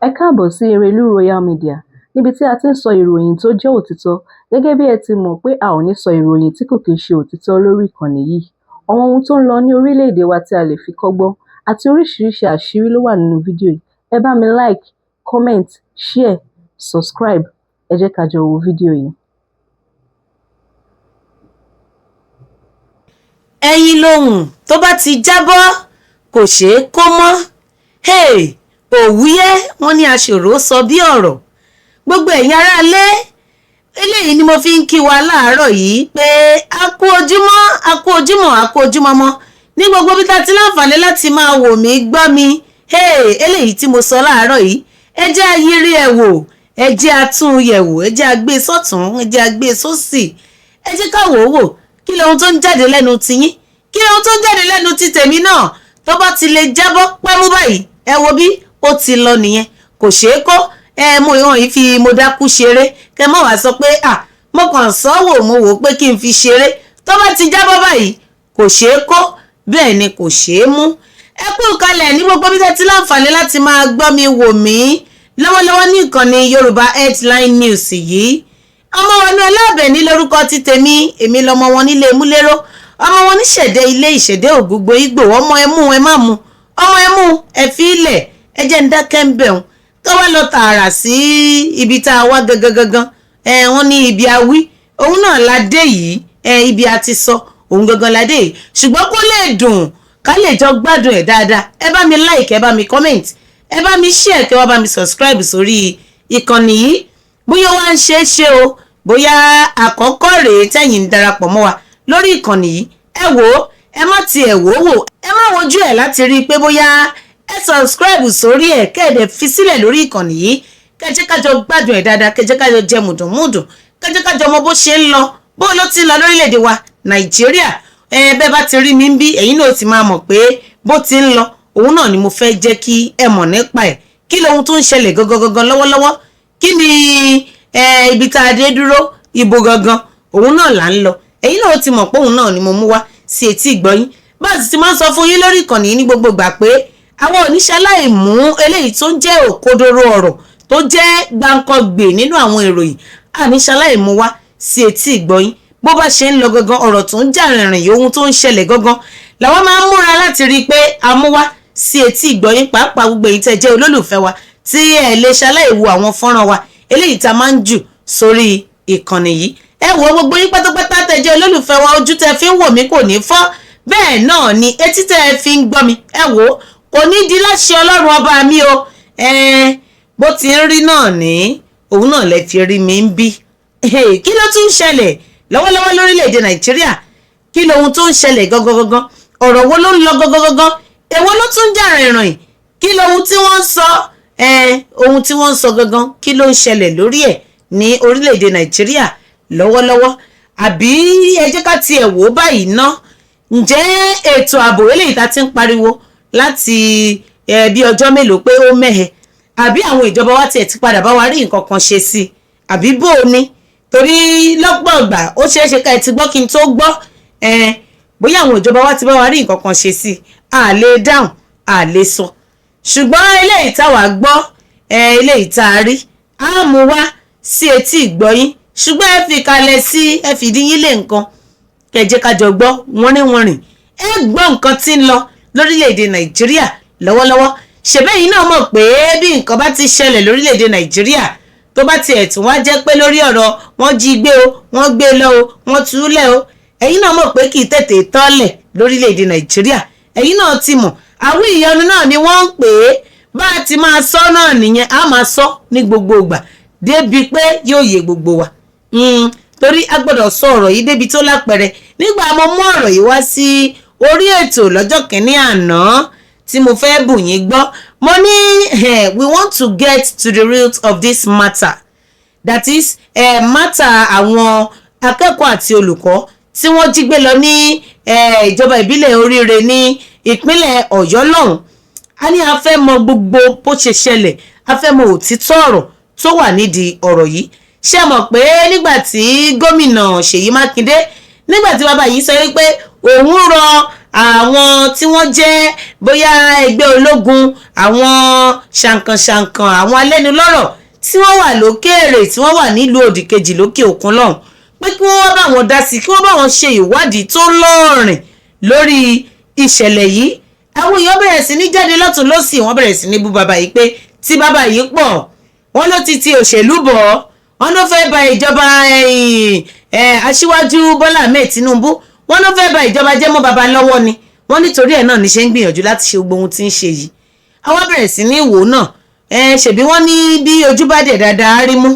Ẹ káàbọ̀ sí Erelú Royal Media níbi tí a ti ń sọ ìròyìn tó jẹ́ òtítọ́. Gẹ́gẹ́ bí ẹ ti mọ̀ pé a ò ní sọ ìròyìn tí kò kí ń ṣe òtítọ́ lórí ìkànnì yìí. Àwọn ohun tó ń lọ ní orílẹ̀-èdè wa tí a lè fi kọ́gbọ́n àti oríṣiríṣi àṣírí ló wà nínú fídíò yìí. Ẹ bá mi like, comment, share, subscribe. Ẹ jẹ́ ká jọ wo fídíò yìí. Ẹyin lohùn tó bá ti jábọ́ kò ṣeé kó mọ́. Òwúyẹ́ wọ́n ní aṣòro sọ bí ọ̀rọ̀. Gbogbo ẹ̀yin aráalé, eléyìí ni mo fi ń kí wa láàárọ̀ yìí pé a kú ojúmọ́, a kú ojúmọ́, a kú ojúmọ́ mọ́ ní gbogbo bí ta ti láǹfààní láti máa wò mí gbọ́ mi. Eléyìí tí mo sọ láàárọ̀ yìí, ẹ jẹ́ a yiri ẹ̀ wò, ẹ jẹ́ a tún yẹ̀ wò, ẹ jẹ́ a gbé sọ́tún, ẹ jẹ́ a gbé sósì, ẹ jẹ́ ká wò ó wò. Kí lohun tó ń jáde lẹ́nu tiyín? Kí lohun tó ń jáde lẹ́nu ti tèmi náà? Tó bá ti lè jábọ́ pẹ́mú báyìí, ẹ wo bí ó ti lọ nìyẹn. Kò ṣeé kó. Mo ìwọ̀n yìí fi mo dákú ṣeré. Kẹ mọ́ wá sọ pé mo kàn sọ́wọ́ mo wò pé kí n fi ṣeré. Tó bá ti jábọ́ báyìí, kò ṣeé kó. Bẹ́ẹ̀ ni kò ṣeé mú. Ẹ kú kalẹ̀ ní gbogbo bí tẹ́ ti láǹfààní láti máa gbọ́ mi wò mí lọ́wọ́lọ́wọ́ ní ìkànnì Yorùbá Headline News yìí. Ọmọ wọn ní Ọlábẹ̀ní lórúkọ ti tèmi, èmi lọmọ wọn nílé múlẹ́rọ́, ọmọ wọn níṣẹ̀dẹ̀ ilé ìṣẹ̀dẹ̀ ògbógbó Ìgbò, ọmọ ẹmú ẹ má mu, ọmọ ẹmú ẹ fi ilẹ̀, ẹ jẹ́ ń dákẹ́ ń bẹ̀rùn tó wá lọ tààrà sí ibi tá a wá gangan. Wọ́n ní ibi awí, òun náà la dé yìí, ibi a ti sọ, òun gangan la dé yìí. Ṣùgbọ́n kó lè dùn, ká lè jọ gbádùn ẹ̀ dáadáa, ẹ bá mi like, ẹ bá mi comment, ẹ bá mi share, kẹ́ wá bá mi subscribe sórí ìkànnì yìí. Bóyá wá ń ṣe o, bóyá àkọ́kọ́ rèé tẹ́yìn ń darapọ̀ mọ́ wa lórí ìkànnì yìí, ẹ wò ó, ẹ má tiẹ̀ wò ó wò, ẹ má wojú ẹ̀ láti rí i pé bóyá ẹ subscribe sórí ẹ̀ kẹ́ẹ̀dẹ̀ fi sílẹ̀ lórí ìkànnì yìí, kẹ́jẹ́ kájọ gbádùn ẹ̀ dáadáa, kẹ́jẹ́ kájọ jẹ mùdùnmùdùn, kẹ́jẹ́ kájọ mọ bó ṣe ń lọ, bó ló ti ń lọ lórílẹ̀‐èdè wa Nàìjíríà. Bẹ́ẹ̀ bá ti rí mi ń bí, ẹ̀yin náà ti máa mọ̀ pé bó ti ń lọ, òun náà ni mo fẹ́ jẹ́ kí ẹ mọ̀ nípa ẹ̀. Kí lohun tó ń ṣẹlẹ̀ gangan lọ́wọ́lọ́wọ́? Kí ni ibi tá a dé dúró, ibo gangan, òun náà là ń lọ. Ẹ̀yin náà ti mọ̀ pé òun náà ni mo mú wá sí etí ìgbọ́yín. Bá a sì ti máa ń sọ fún yín lórí ìkànnì yìí ní gbogbo ìgbà pé àwọn oníṣẹ́láì mú eléyìí tó ń jẹ́ òkodoro ọ̀rọ̀ tó jẹ́ gbáǹkọ́gbè nínú àwọn ìròyìn, àníṣẹ́láì mú wá sí etí ìgbọ́yín. Bó bá ṣe ń lọ gangan, ọ̀rọ̀ tó ń jà rìnrìn yìí, ohun tó ń ṣẹlẹ̀ gangan làwọn máa ń múra láti rí i pé a mú wá sí etí ìgbọ́yín, pàápàá gbogbo èyí tẹ́ jẹ́ olólùfẹ́ wa tí ẹ lè ṣaláì wo àwọn fọ́nrán wa eléyìí tá a máa ń jù sórí ìkànnì yìí. Ẹ wo gbogbo yín pátápátá tẹ́ jẹ́ olólùfẹ́ wa, ojú tẹ́ fi ń wò mí kò ní fọ́, bẹ́ẹ̀ náà ni etí tẹ́ fi ń gbọ́ mi, ẹ wò ó, kò ní di láṣẹ Ọlọ́run ọba mi o. Bó ti ń rí náà ní òun náà lẹ fi rí mi ń bí. Kí ló tún ń ṣẹlẹ̀ lọ́wọ́lọ́wọ́ lórílẹ̀‐èdè Nàìjíríà? Kí lohun tó ń ṣẹlẹ̀ gangan? Ọ̀rọ̀ wo ló ń lọ gangan? Èwo ló tún jà rìnrìn? Kí lohun tí wọ́n ń sọ? Ohun tí wọ́n ń sọ gangan, kí ló ń ṣẹlẹ̀ lórí ẹ̀ ní orílẹ̀‐èdè Nàìjíríà lọ́wọ́lọ́wọ́? Àbí ẹ jẹ́ ká tiẹ̀ wò ó báyìí ná. Ǹjẹ́ ètò ààbò eléyìí tá ti ń pariwo láti bí ọjọ́ mélòó pé ó mẹ́hẹ, àbí àwọn ìjọba wa tiẹ̀ ti padà bá wa rí nǹkan kan ṣe sí i, àbí bó o ní? Torí lọ́pọ̀ ìgbà ó ṣeé ṣe ká ẹ ti gbọ́ kí n tó gbọ́, bóyá àwọn ìjọba wa ti bá wa rí nǹkan kan ṣe sí i, a lè dáhùn, a lè sọ. Ṣùgbọ́n eléyìí táwa gbọ́, eléyìí tá a rí, a mú wá sí etí ìgbọ́yín. Ṣùgbọ́n ẹ fi kalẹ̀ sí, ẹ fìdí yín lé nǹkan, kẹjẹ́ kájọ gbọ́ wọ́nrìn. Ẹ gbọ́ nǹkan tí ń lọ lórílẹ̀‐èdè Nàìjíríà lọ́wọ́lọ́wọ́. Ṣèbẹ́yìn náà mọ̀ pé bí nǹkan bá ti ṣẹlẹ̀ lórílẹ̀‐èdè Nàìjíríà, tó bá ti ẹ̀tún wá jẹ́ pé lórí ọ̀rọ̀ wọ́n jí gbé o, wọ́n gbé lọ o, wọ́n túlẹ̀ o, ẹ̀yin náà mọ̀ pé kì í tètè tọ́lẹ̀ lórílẹ̀‐èdè Nàìjíríà. Ẹ̀yin náà ti mọ̀, àwí ìyanu náà ni wọ́n ń pè é. Bá a ti máa sọ náà nìyẹn, a máa sọ ní gbogbo ìgbà débi pé yóò yé gbogbo wa. Torí a gbọ́dọ̀ sọ ọ̀rọ̀ yìí débi tó lápẹẹrẹ. Nígbà mo mú ọ̀rọ̀ yìí wá sí orí ètò lọ́jọ́ kìíní àná tí mo fẹ́ bù yín gbọ́, mo ní we want to get to the root of this matter, that is matter àwọn akẹ́kọ̀ọ́ àti olùkọ́ tí wọ́n jí gbé lọ ní ìjọba ìbílẹ̀ Oríire ní ìpínlẹ̀ Ọ̀yọ́ lọ́hùn. A ní a fẹ́ mọ gbogbo bó ṣe ṣẹlẹ̀, a fẹ́ mọ òtítọ́ ọ̀rọ̀ tó wà nídìí ọ̀rọ̀ yìí. Ṣé mọ̀ pé nígbà tí gómìnà Ṣèyí Mákindé, nígbà tí bàbá yìí sọ wípé òun rọ àwọn tí wọ́n jẹ́ bóyá ẹgbẹ́ ológun, àwọn ṣàǹkànṣàǹkàn, àwọn alẹ́nulọ́rọ̀ tí wọ́n wà lókèèrè, tí wọ́n wà nílùú òdìkejì lókè òkun lọ́hùn, pé kí wọ́n bá wọn dá sí, kí wọ́n bá wọn ṣe ìwádìí tó lọ́ọ̀rìn lórí ìṣẹ̀lẹ̀ yìí. àwọn èèyàn bẹ̀rẹ̀ sí ní jáde lọ́tún lọ́sì, wọ́n bẹ̀rẹ̀ sí ní bú bàbá yìí pé tí bàbá yìí pọ̀, wọ́n ló ti òṣèlú bọ̀, wọ́n ló fẹ́ ba ìjọba aṣíwájú Bọ́lá Ahmed Tinubu, wọ́n ló fẹ́ ba ìjọba jẹ́ mọ́ bàbá lọ́wọ́ ni, wọ́n nítorí ẹ̀ náà ní ṣe ń gbìyànjú láti ṣe gbogbo ohun tí ń ṣe yìí. àwọn bẹ̀rẹ̀ sí ní wò náà, ṣèbí wọ́n ní bí ojú bá dẹ̀ dáadáa rí mú,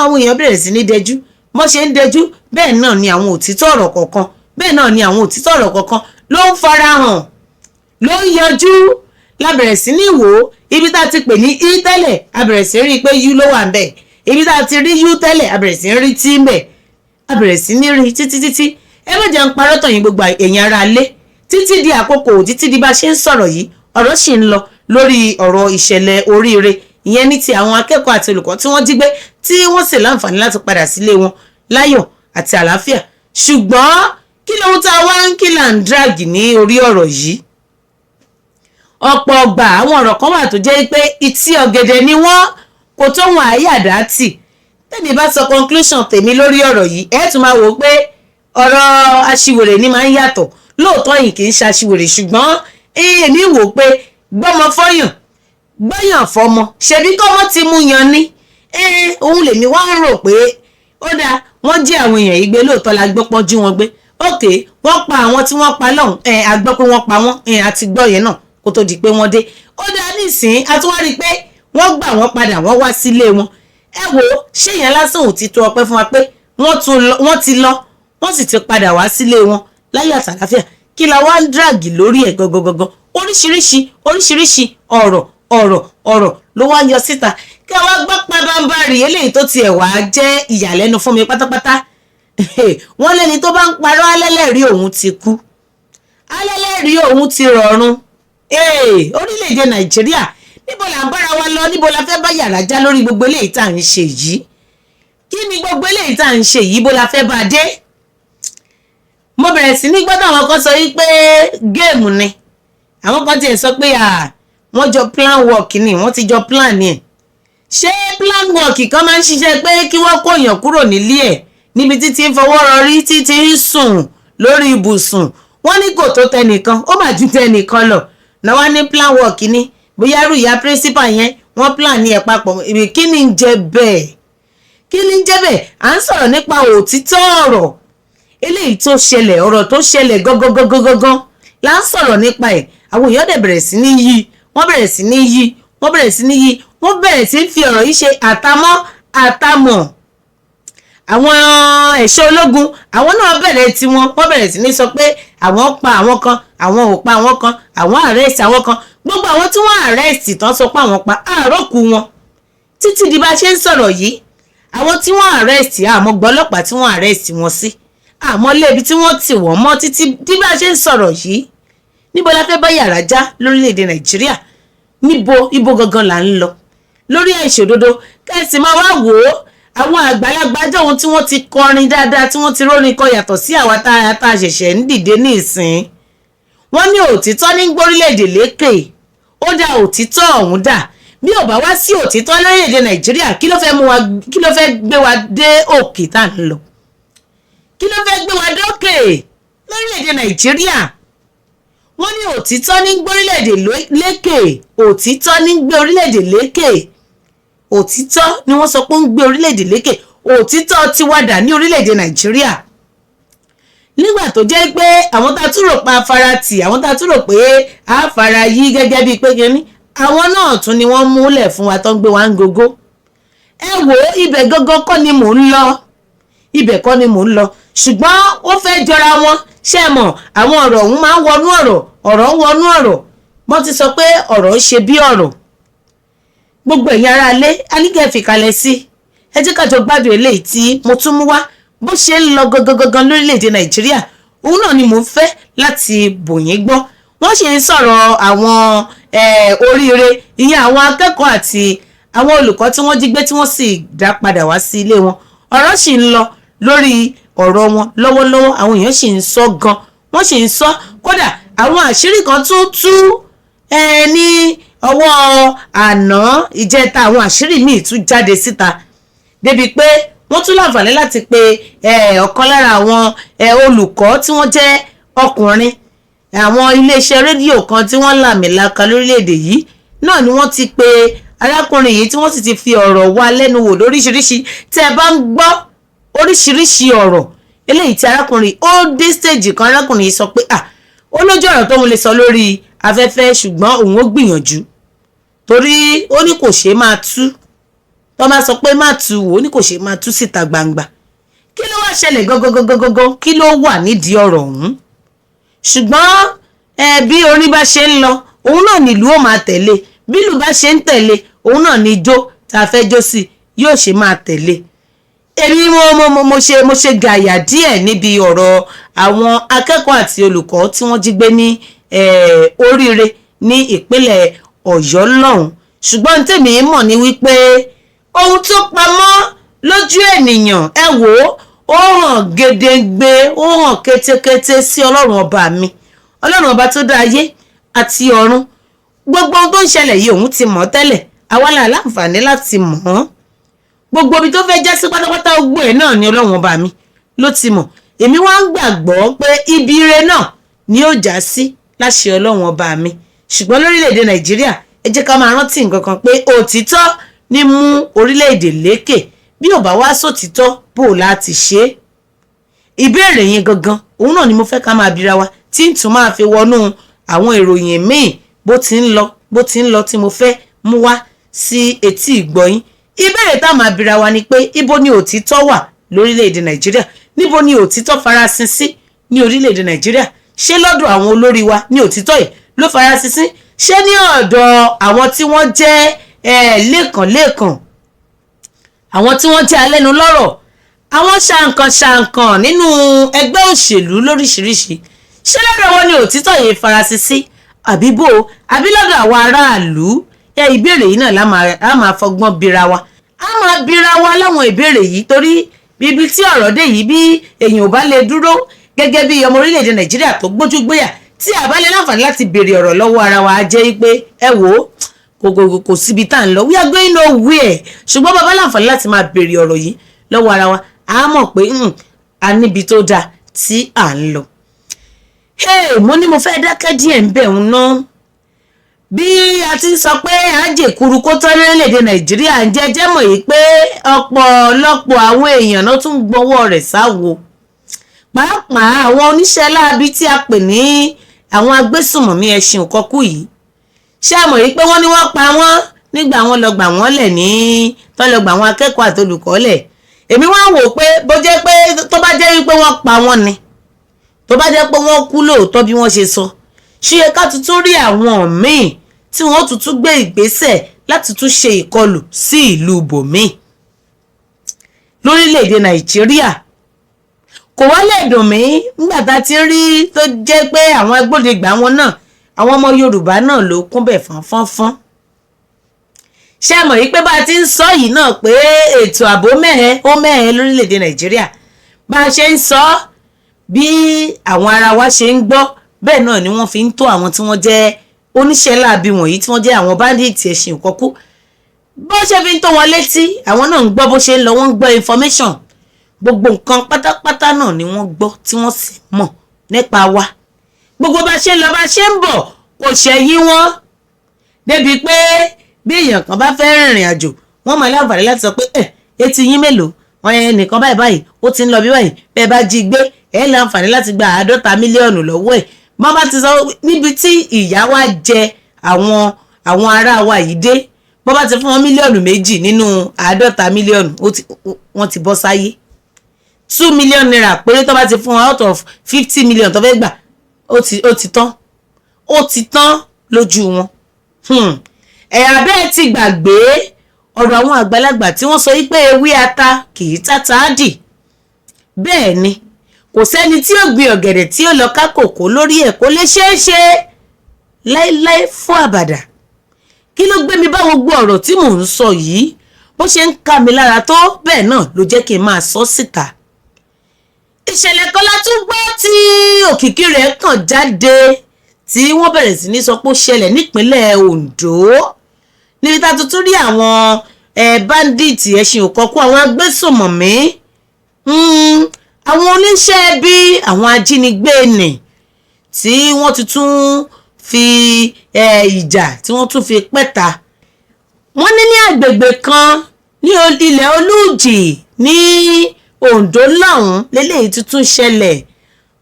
àwọn èèyàn bẹ̀rẹ̀ sí ní dẹjú, bó ṣe ń dẹjú bẹ́ẹ̀ náà ni àwọn òtítọ́ ọ̀rọ̀ kọ̀ọ̀kan, bẹ́ẹ̀ náà ni àwọn òtítọ́ ọ̀rọ̀ kọ̀ọ̀kan ló ń farahàn, ló ń yọjú. La bẹ̀rẹ̀ sí ní wò ó, ibi tá a ti pè ní i tẹ́lẹ̀ a bẹ̀rẹ̀ sí rí i pé u ló wà ń bẹ̀, ibi tá a ti rí u tẹ́lẹ̀ a bẹ̀rẹ̀ sí rí tí ń bẹ̀, a bẹ̀rẹ̀ sí ní rí títí. ẹ má jẹ́ ń parọ́ tàn yín gbogbo èèyàn ara lé, títí di àkókò, títí di bá ṣe ń sọ̀rọ̀ yìí, ọ̀rọ̀ sì ń lọ lórí ọ̀rọ̀ ìṣẹ̀lẹ̀ oríire, ìyẹn ní ti àwọn akẹ́kọ̀ọ́ àti olùkọ́ tí wọ́n jí gbé, tí wọ́n sì láǹfààní láti padà sílé wọn láyọ̀ àti àlàáfíà. ṣùgbọ́n kí lóhun tá a wá ń kí là ń drag ní orí ọ̀rọ̀ yìí? ọ̀pọ̀ ọgbà àwọn ọ̀rọ̀ kan wà tó jẹ́ pé ìtì ọ̀gẹ̀dẹ̀ ni wọ́n, kò tó wọn àyàdá tì. tèmi bá sọ conclusion tèmi lórí ọ̀rọ̀ yìí, ẹ tún máa wò ó pé ọ̀rọ̀ aṣiwèrè ni máa ń yàtọ̀. lóòótọ́ yìí kì í ṣe aṣiwèrè, ṣùgbọ́n èmi wò ó pé gbọ́mọ fọ́yàn, gbọ́yàn fọmọ, ṣebí kọ́mọ ti mú yan ní. òun lèmi wá ń rò pé ó dáa, wọ́n jí àwọn èèyàn yìí gbé, lóòótọ́ la gbọ́ pọ́n jí wọn gbé, ókè wọ́n pa àwọn tí wọ́n pa lọ́hùn, a gbọ́ pé wọ́n pa wọ́n, àti gbọ́ yẹn náà kó tó di pé wọ́n dé. ó dáa nísìnyí a tún wá rí i pé wọ́n gbà wọ́n padà, wọ́n wá sílé wọn. ẹ wò ó, ṣé yẹn lásán ò ti tó ọpẹ́ fún wa pé wọ́n ti lọ, wọ́n sì ti padà wá sílé wọn láyọ̀ àtàlàfíà? kí la wá ń dráàgì lórí ẹ̀ gangan? oríṣiríṣi ọ̀rọ̀ ló wá yọ síta. kí a wá gbọ́ pabambarì eléyìí tó tiẹ̀ wá jẹ́ ìyàlẹ́nu fún mi pátápátá. wọ́n lẹ́ni tó bá ń parọ́ alẹ́lẹ́rìí òun ti kú, alẹ́lẹ́rìí òun ti rọ̀run. orílẹ̀-èdè Nàìjíríà, níbo là ń bára wa lọ, níbo la fẹ́ bá yàrá já lórí gbogbo eléyìí tá à ń ṣe yìí? kí ni gbogbo eléyìí tá à ń ṣe yìí, bó la fẹ́ bá dé? mo bẹ̀rẹ̀ sí ní gbọ́dọ̀ àwọn kan sọ yìí pé géèmù ni, àwọn kan tiẹ̀ sọ pé wọ́n jọ plan work ni, wọ́n ti jọ plan ni ẹ̀. ṣé plan work kan máa ń ṣiṣẹ́ pé kí wọ́n kó èèyàn kúrò nílé ẹ̀ níbi títí ń fọwọ́ rọrí, títí ń sùn lórí ibùsùn? wọ́n ní kò tó tẹnìkan, ó mà ju tẹnìkan lọ, náà wá ní plan work ni, bóyá rú ìyá principal yẹn wọ́n plan ní ẹ̀ papọ̀. kí ni ń jẹ́ bẹ́ẹ̀? kí ni ń jẹ́ bẹ́ẹ̀? à ń sọ̀rọ̀ nípa òtítọ́ ọ̀rọ̀ eléyìí tó ṣẹlẹ̀, ọ̀rọ̀ tó ṣẹlẹ̀ gangan là ń sọ̀rọ̀ nípa ẹ̀. àwọn èèyàn dẹ̀ bẹ̀rẹ̀ sí ní yí, wọ́n bẹ̀rẹ̀ sí ń fi ọ̀rọ̀ yìí ṣe àtàmọ̀. àwọn ẹ̀ṣọ́ ológun, àwọn náà bẹ̀rẹ̀ tiwọn, wọ́n bẹ̀rẹ̀ sí ní sọ pé àwọn pa àwọn kan, àwọn ò pa àwọn kan, àwọn arrest àwọn kan. gbogbo àwọn tí wọ́n arrest tán sọ pé àwọn pa, àròkù wọn títí di bá ṣe ń sọ̀rọ̀ yìí. àwọn tí wọ́n arrest, àmọ́ gbọ́lọ́pàá tí wọ́n arrest wọn sí, àmọ́ lébi tí wọ́n tì wọ́n mọ́ títí bí bá ṣe ń sọ̀rọ̀ yìí. níbo la fẹ́ bá yàrá já lórílẹ̀‐èdè Nàìjíríà? ibo gangan là ń lọ lórí àìṣòdodo? kẹ́sì máa wá wò ó, àwọn àgbàlagbà jẹ́ ohun tí wọ́n ti kọrin dáadáa, tí wọ́n ti rórin kọ, yàtọ̀ sí àwa tá a ṣẹ̀ṣẹ̀ ń dìde ní ìsìn. wọ́n ní òtítọ́ ní gbórílẹ̀‐èdè lékè. ó dá òtítọ́ ọ̀hún dà. bí ò bá wá sí òtítọ́ lórílẹ̀‐èdè Nàìjíríà, kí ló fẹ́ gbé wa dé òkè tá à ń lọ? kí ló fẹ́ gbé wa dókè lórílẹ̀‐èdè Nàìjíríà? wọ́n ní òtítọ́ ní gbórílẹ̀‐èdè lékè, òtítọ́ ní gbé orílẹ̀‐èdè lékè, òtítọ́ ni wọ́n sọ pé ń gbé orílẹ̀‐èdè lékè. òtítọ́ ti wá dà ní orílẹ̀‐èdè Nàìjíríà, nígbà tó jẹ́ pé àwọn tá a tún rò pa afaratì, àwọn tá a tún rò pé a fara yí gẹ́gẹ́ bíi pé kínní, àwọn náà tún ni wọ́n múlẹ̀ fún wa tó ń gbé wa ń gogo. ẹ wò ó, ibẹ̀ gangan kọ́ ni mò ń lọ, ṣùgbọ́n ó fẹ́ jọra wọn. ṣé ẹ mọ̀, àwọn ọ̀rọ̀ ọ̀hún máa ń wọnú ọ̀rọ̀ ń wọnú ọ̀rọ̀. wọ́n ti sọ pé ọ̀rọ̀ ń ṣe bí ọ̀rọ̀. gbogbo ẹ̀yin ará ilé, a ní kẹ́ ẹ fìkàlẹ̀ sí, ẹ jẹ́ ká jọ gbádùn eléyìí tí mo tún mú wá bó ṣe ń lọ gangan lórílẹ̀‐èdè Nàìjíríà. òun náà ni mò ń fẹ́ láti bò yín gbọ́. wọ́n ṣe ń sọ̀rọ̀ àwọn oríire, ìyẹn àwọn akẹ́kọ̀ọ́ àti àwọn olùkọ́ tí wọ́n jí gbé tí wọ́n sì dá padà wá sí ilé wọn. ọ̀rọ̀ sì ń lọ lórí ọ̀rọ̀ wọn lọ́wọ́lọ́wọ́, àwọn èèyàn sì ń sọ gan, wọ́n sì ń sọ kódà àwọn àṣírí kan tún tú ní ọwọ́ àná ìjẹta àwọn àṣírí míì tún jáde síta débi pé wọ́n tún láǹfààní láti pe ọ̀kan lára àwọn olùkọ́ tí wọ́n jẹ́ ọkùnrin àwọn iléeṣẹ́ rédíò kan tí wọ́n làmìlaka lórílẹ̀‐èdè yìí náà ni wọ́n ti pe arákùnrin yìí tí wọ́n sì ti fi ọ̀rọ̀ wá lẹ́nu wò lóríṣiríṣi tẹ́ ẹ bá ń gbọ́ oríṣiríṣi ọ̀rọ̀ eléyìí tí arákùnrin ó dé stage kan arákùnrin yìí sọ pé ó lójú ọ̀rọ̀ tóun lè sọ lórí afẹ́fẹ́ ṣùgbọ́n òun ó gbìyànjú torí ó ní kò ṣeé máa tú tó máa sọ pé má tú wò ó ní kò ṣeé máa tú síta gbangba kí ló wá ṣẹlẹ̀ gangan kí ló wà nídìí ọ̀rọ̀ ọ̀hún ṣùgbọ́n bí orin bá ṣe ń lọ òun náà nílùú ó máa tẹ̀lé bí ìlú bá ṣe ń tẹ̀lé òun náà ní ijó tá a fẹ́ jó sí yóò ṣe máa tẹ̀lé èmi mo ṣe gàyà díẹ̀ níbi ọ̀rọ̀ àwọn akẹ́kọ̀ọ́ àti olùkọ́ tí wọ́n jí gbé ní Oríire ní ìpínlẹ̀ Ọ̀yọ́ lọ́hùn ṣùgbọ́n tèmi mọ̀ ní wípé ohun tó pamọ́ lójú ènìyàn wò ó hàn gedegbe ó hàn kétékété sí Ọlọ́run ọba mi Ọlọ́run ọba tó dá ayé àti ọ̀run gbogbo ohun tó ń ṣẹlẹ̀ yìí òun ti mọ̀ tẹ́lẹ̀ àwa là láǹfààní láti mọ̀ ọ́n gbogbo ibi tó fẹ́ já sí pátápátá ogbó ẹ̀ náà ni Ọlọ́run ọba mi ló ti mọ̀ èmi wá ń gbàgbọ́ pé ibi ire náà ni ó já sí láṣẹ Ọlọ́run ọba mi ṣùgbọ́n lórílẹ̀‐èdè Nàìjíríà ẹ jẹ́ ká máa rántí nǹkan kan pé òtítọ́ ní mú orílẹ̀‐èdè lékè bí ò bá wá sòtítọ́ bò láti ṣe é ìbéèrè yẹn gangan òun náà ni mo fẹ́ ká máa bira wa tí n tún máa fi wọnú àwọn ìròyìn míì bó ti ń lọ tí mo fẹ́ mú wá sí etí ìgbọ́yín ìbéèrè tá máa bira wa ni pé ibo ni òtítọ́ wà lórílẹ̀‐èdè Nàìjíríà níbo ni òtítọ́ farasin sí ní orílẹ̀‐èdè Nàìjíríà ṣé lọ́dọ̀ àwọn olórí wa ní òtítọ́ yìí ló farasin sí ṣé ní ọ̀dọ̀ àwọn tí wọ́n jẹ́ lẹ́ẹ̀kan àwọn tí wọ́n jẹ́ alẹ́nu lọ́rọ̀ àwọn ṣàǹkàn nínú ẹgbẹ́ òṣèlú lóríṣiríṣi ṣé lọ́dọ̀ wọn ni òtítọ́ yìí farasin sí àbíbò àbí lọ́dọ̀ àwọn aráàlú ìbéèrè yìí náà la máa fọgbọ́n bira wa a máa bira wa láwọn ìbéèrè yìí torí bíbi tí ọ̀rọ̀ dé yìí bí èèyàn ò bá lè dúró gẹ́gẹ́ bí ọmọ orílẹ̀-èdè Nàìjíríà tó gbójú gbéyà tí a bá lè láǹfààní láti béèrè ọ̀rọ̀ lọ́wọ́ ara wa jẹ́ pé wò ó kò síbi tá à ń lọ we are going nowhere ṣùgbọ́n bàbá láǹfààní láti máa béèrè ọ̀rọ̀ yìí lọ́wọ́ ara wa a mọ̀ pé a níbi tó dáa tí à ń lọ. mo ní mo fẹ́ dákẹ́ díẹ̀ ń bẹ̀ ń ná bí a ti sọ pé àjẹkùrú kó tọ́ lórílẹ̀‐èdè Nàìjíríà ń jẹ́jẹ́ mọ̀ yìí pé ọ̀pọ̀lọpọ̀ àwọn èèyàn náà tún gbọ́wọ́ rẹ̀ sáwo pàápàá àwọn oníṣẹ́ láabi tí a pè ní àwọn agbésùnmọ̀mí ẹṣin òkọ́kù yìí ṣé a mọ̀ yìí pé wọ́n ní wọ́n pa wọ́n nígbà wọ́n lọ gbà wọ́n lẹ̀ ní tó lọ gbà àwọn akẹ́kọ̀ọ́ àti olùkọ́ lẹ̀ èmi wá wò pé bó jẹ́ pé tó bá jẹ́ wípé wọ́n pa wọ́n ni tó bá jẹ́ pé wọ́n kú lóòótọ́ bí wọ́n ṣe sọ ṣé ká tuntun rí àwọn míì tí wọ́n tuntun gbé ìgbésẹ̀ láti tún ṣe ìkọlù sí ìlú bòmíì lórílẹ̀‐èdè Nàìjíríà kò wá lè dùn mí nígbà tá a ti rí tó jẹ́ pé àwọn agbódegbà wọn náà àwọn ọmọ Yorùbá náà ló kún bẹ̀ fọ́nfọ́nfọ́n ṣé ẹ mọ̀ yìí pé bá a ti ń sọ yìí náà pé ètò ààbò mẹ́hẹ̀ lórílẹ̀‐èdè Nàìjíríà bá a ṣe ń sọ bí àwọn ará wa ṣe ń gbọ́ bẹ́ẹ̀ náà ni wọ́n fi ń tó àwọn tí wọ́n jẹ́ oníṣẹ́ láabi wọ̀nyí tí wọ́n jẹ́ àwọn bandits ẹ̀sìn òkọ́kú bó ṣe fi ń tó wọn létí àwọn náà ń gbọ́ bó ṣe ń lọ wọ́n ń gbọ́ information gbogbo nǹkan pátápátá náà ni wọ́n gbọ́ tí wọ́n sì mọ̀ nípa wa gbogbo bá ṣe ń lọ bá ṣe ń bọ̀ kò ṣẹ̀yìn wọn débi pé bí èèyàn kan bá fẹ́ rìnrìn àjò wọ́n máa láǹfààní láti sọ pé etí yín mélòó nìkan báyìí ó ti ń lọ bí báyìí bẹ́ẹ̀ bá jí gbé láǹfààní láti gba 50 mílíọ̀nù lọ́wọ́ ẹ̀ wọ́n bá ti sọ níbi tí ìyà wa jẹ àwọn ará wa yìí dé wọ́n bá ti fún wọn mílíọ̀nù 2 nínú 50 mílíọ̀nù wọ́n ti bọ́ sáyé 2 million naira péré tó bá ti fún wọn out of 50 million tó fẹ́ gbà ó ti tán lójú wọn. ẹ̀yà bẹ́ẹ̀ ti gbàgbé ọ̀rọ̀ àwọn àgbàlagbà tí wọ́n sọ wípé ewé ata kì í tàtà dì bẹ́ẹ̀ ni kò sẹ́ni tí ó gbin ọ̀gẹ̀dẹ̀ tí ó lọ ká kòkó lórí ẹ̀ kó lè ṣeé ṣe láéláé fún àbàdà kí ló gbé mi bá gbogbo ọ̀rọ̀ tí mò ń sọ yìí bó ṣe ń ká mi lára tó bẹ́ẹ̀ náà ló jẹ́ kí n máa sọ síta ìṣẹ̀lẹ̀ kan la tún gbọ́ tí òkìkí rẹ̀ kàn jáde tí wọ́n bẹ̀rẹ̀ sí ní sọ pé ó ṣẹlẹ̀ nípínlẹ̀ Ondo níbi tá a tuntun rí àwọn báńdíìtì ẹṣin òkọ̀kú àwọn agbésùnmọ̀mí àwọn oníṣẹ́ bí àwọn ajínigbé nì tí wọ́n ti tún fi ìjà tí wọ́n tún fi pẹ́ta wọ́n ní agbègbè kan ní ilẹ̀ Olújì ní Ondo lọ́hùn lélẹ́yìí tuntun ṣẹlẹ̀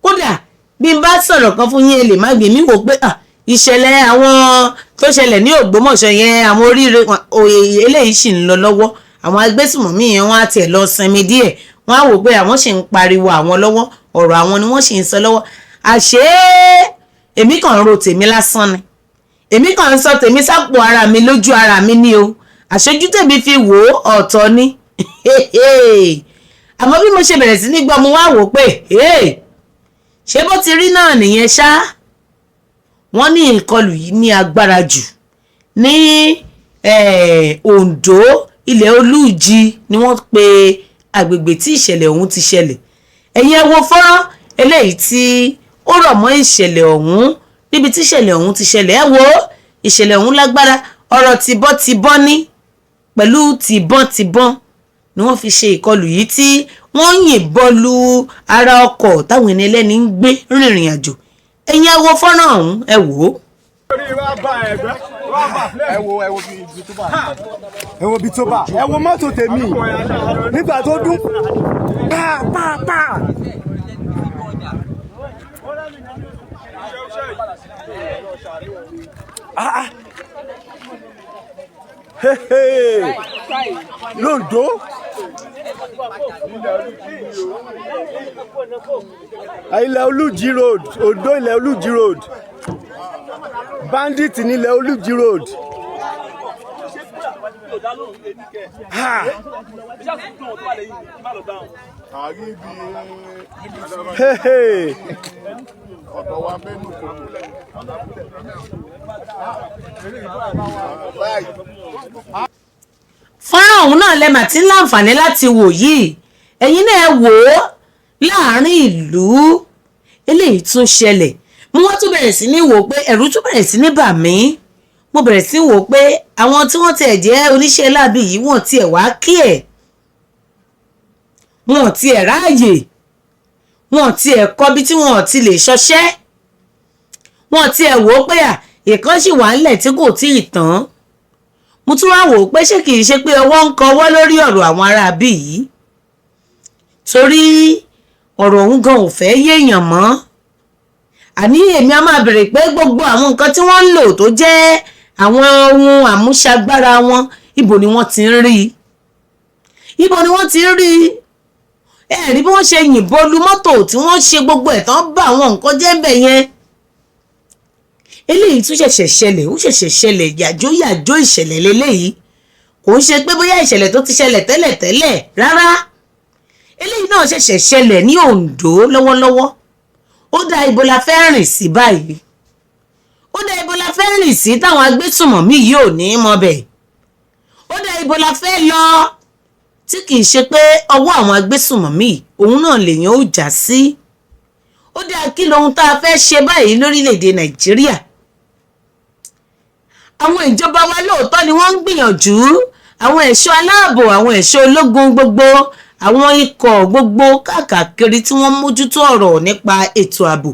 kódà bí n bá sọ̀rọ̀ kan fún yín lè má gbé mi wò pé ìṣẹ̀lẹ̀ àwọn tó ṣẹlẹ̀ ní Ògbómọ̀ṣọ́ yẹn àwọn oríire eléyìí sì ń lọ lọ́wọ́ àwọn agbésùnmọ̀mí yẹn wọ́n á tiẹ̀ lọ sinmi díẹ̀ wọ́n á wò pé àwọn sì ń pariwo àwọn lọ́wọ́ ọ̀rọ̀ àwọn ni wọ́n sì ń sọ lọ́wọ́ àṣé èmi kàn ń ro tèmi lásán ni èmi kàn ń sọ tèmi sápò ara mi lójú ara mi ni o àṣojú tèmi fi wò ó ọ̀tọ̀ ni àmọ́ bí mo ṣe bẹ̀rẹ̀ sí ní gbọ́ mo wá wò pé ṣé bó ti rí náà nìyẹn ṣá wọ́n ní ìkọlù yìí ní agbára jù ní Ondo ilẹ̀ Olújì ni wọ́n pe agbègbè tí ìṣẹ̀lẹ̀ ọ̀hún ti ṣẹlẹ̀ ẹ̀yin ẹ wo fọ́nrán eléyìí tí ó rọ̀ mọ́ ìṣẹ̀lẹ̀ ọ̀hún níbi tí ìṣẹ̀lẹ̀ ọ̀hún ti ṣẹlẹ̀ ẹ wo ìṣẹ̀lẹ̀ ọ̀hún lágbára ọ̀rọ̀ tìbọ́n ní pẹ̀lú tìbọ́n ni wọ́n fi ṣe ìkọlù yìí tí wọ́n yìnbọn lu ara ọkọ̀ táwọn ẹni ẹlẹ́ni ń gbé rìnrìn àjò ẹ̀yin ẹ wo fọ́nrán ọ̀hún ẹ wò ó. ẹ wo bí tó bá ẹ wo mọ́tò tèmi nígbà tó dún pàápàá. Londo ilẹ̀ Olújì road Ondo ilẹ̀ Olújì road bandit ní ilẹ̀ Olújì road. ọ̀dọ̀ wa mẹ́nu kò fọ́nrán ọ̀hún náà lẹ́mà tí ń láǹfààní láti wò yìí ẹ̀yin náà wò ó láàárín ìlú eléyìí tún ṣẹlẹ̀ mo wá tún bẹ̀rẹ̀ sí ní wò pé ẹ̀rù tún bẹ̀rẹ̀ sí ní bà mí mo bẹ̀rẹ̀ sí wò pé àwọn tí wọ́n tiẹ̀ jẹ́ oníṣẹ́ láàbì yìí wọ́n tiẹ̀ wá kí ẹ̀ wọ́n tiẹ̀ ráàyè wọ́n tiẹ̀ kọ́ bí tí wọ́n ti lè ṣọṣẹ́ wọ́n tiẹ̀ wò ó pé ìkan sì wà ńlẹ̀ tí kò tí ì tán mo tún wá wò ó pé ṣé kìí ṣe pé ọwọ́ ń kọ ọwọ́ lórí ọ̀rọ̀ àwọn ará bí yìí torí ọ̀rọ̀ òun gan ò fẹ́ yéèyàn mọ́ àní èmi á máa bèrè pé gbogbo àwọn nǹkan tí wọ́n ń lò tó jẹ́ àwọn ohun àmúṣagbára wọn ibo ni wọ́n ti ń rí ibo ni wọ́n ti ń rí rí bí wọ́n ṣe yìnbọn lu mọ́tò tí wọ́n ṣe gbogbo ẹ̀ tán bá àwọn nǹkan jẹ́ ń bẹ̀ yẹn eléyìí tún ṣẹ̀ṣẹ̀ ṣẹlẹ̀ ó ṣẹ̀ṣẹ̀ ṣẹlẹ̀ yàjó ìṣẹ̀lẹ̀ lélẹ́yìí kò ń ṣe pé bóyá ìṣẹ̀lẹ̀ tó ti ṣẹlẹ̀ tẹ́lẹ̀ rárá eléyìí náà ṣẹ̀ṣẹ̀ ṣẹlẹ̀ ní Ondo lọ́wọ́lọ́wọ́ ó dá ibo la fẹ́ rìn sí báyìí ó dá ibo la fẹ́ rìn sí táwọn agbésùnmọ̀mí yìí ò ní mọ̀ bẹ̀ ó dá ibo la fẹ́ lọ tí kì í ṣe pé ọwọ́ àwọn agbésùnmọ̀mí òun náà lèèyàn ó já sí ó dá kí lohun tá a fẹ́ ṣe báyìí lórílẹ̀‐èdè Nàìjíríà àwọn ìjọba wa lóòótọ́ ni wọ́n ń gbìyànjú àwọn ẹ̀ṣọ́ aláàbò àwọn ẹ̀ṣọ́ ológun gbogbo àwọn ikọ̀ gbogbo káàkiri tí wọ́n mójútó ọ̀rọ̀ nípa ètò ààbò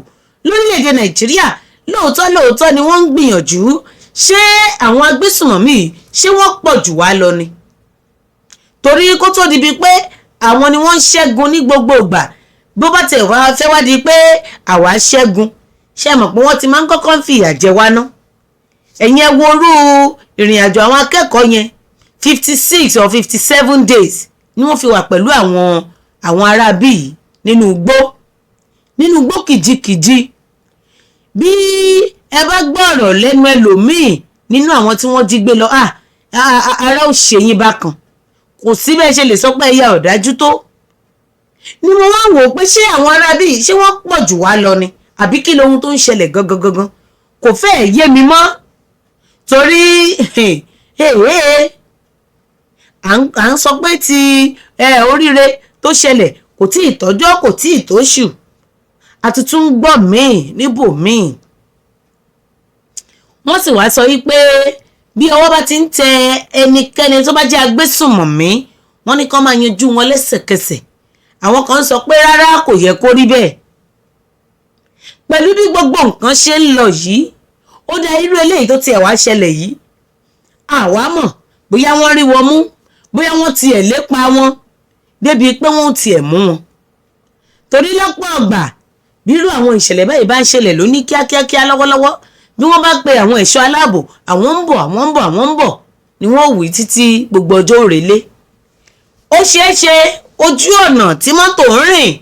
lórílẹ̀‐èdè Nàìjíríà lóòótọ́ ni wọ́n ń gbìyànjú ṣé àwọn agbésùnmọ̀mí ṣé wọ́n pọ̀ jù wá lọ ni torí kó tó di bíi pé àwọn ni wọ́n ń ṣẹ́gun ní gbogbo ìgbà bó bá tẹ̀ wá fẹ́ wá di pé àwa ṣẹ́gun ṣe mọ̀ pé wọ́n ti máa ń kọ́kọ́ fi ìyà jẹ wá ná ẹ̀yin ẹ wo orú ìrìn àjò àwọn akẹ́kọ̀ọ́ yẹn 56 or 57 days ni wọ́n fi wà pẹ̀lú àwọn ará bíi nínú igbó kìjikìji bí ẹ bá gbọ́ ọ̀rọ̀ lẹ́nu ẹlòmíì nínú àwọn tí wọ́n jí gbé lọ ara ò ṣe yín bákan kò sí bẹ́ẹ̀ ṣe lè sọ pé ẹ̀yà ọ̀dájú tó ni mo wá wò pé ṣé àwọn ará bíi ṣé wọ́n pọ̀ jù wá lọ ni àbí kí lohun tó ń ṣẹlẹ̀ gangan kò fẹ́ẹ̀ yé mi mọ́ torí à ń sọ pé ti oríire tó ṣẹlẹ̀ kò kò tí ì tọ́jọ́ kò tí ì tóṣù àtútún gbọ́ míì níbòmíì. wọ́n sì wá sọ wípé bí ọwọ́ bá ti ń tẹ ẹnikẹ́ni tó bá jẹ́ agbésùnmọ̀mí wọ́n ní kán máa yanjú wọn lẹ́sẹ̀kẹsẹ̀. àwọn kan sọ pé rárá kò yẹ kó rí bẹ́ẹ̀. pẹ̀lú bí gbogbo nǹkan ṣe ń lọ yìí ó dá irú eléyìí tó tiẹ̀ wá ṣẹlẹ̀ yìí àwa mọ̀ bóyá wọ́n rí wọn mú bóyá wọ́n tiẹ̀ lépa wọn débi pé wọ́n tiẹ̀ mú wọn. torí lọ́pọ̀ ọgbà bírú àwọn ìṣẹ̀lẹ̀ báyìí bá ń ṣẹlẹ̀ lóní kíákíákíá lọ́wọ́lọ́wọ́ bí wọ́n bá pe àwọn ẹ̀ṣọ́ aláàbò àwọn ń bọ̀ ni wọ́n wí títí gbogbo ọjọ́ òrèlé. ó ṣeé ṣe ojú ọ̀nà tí mọ́tò ń rìn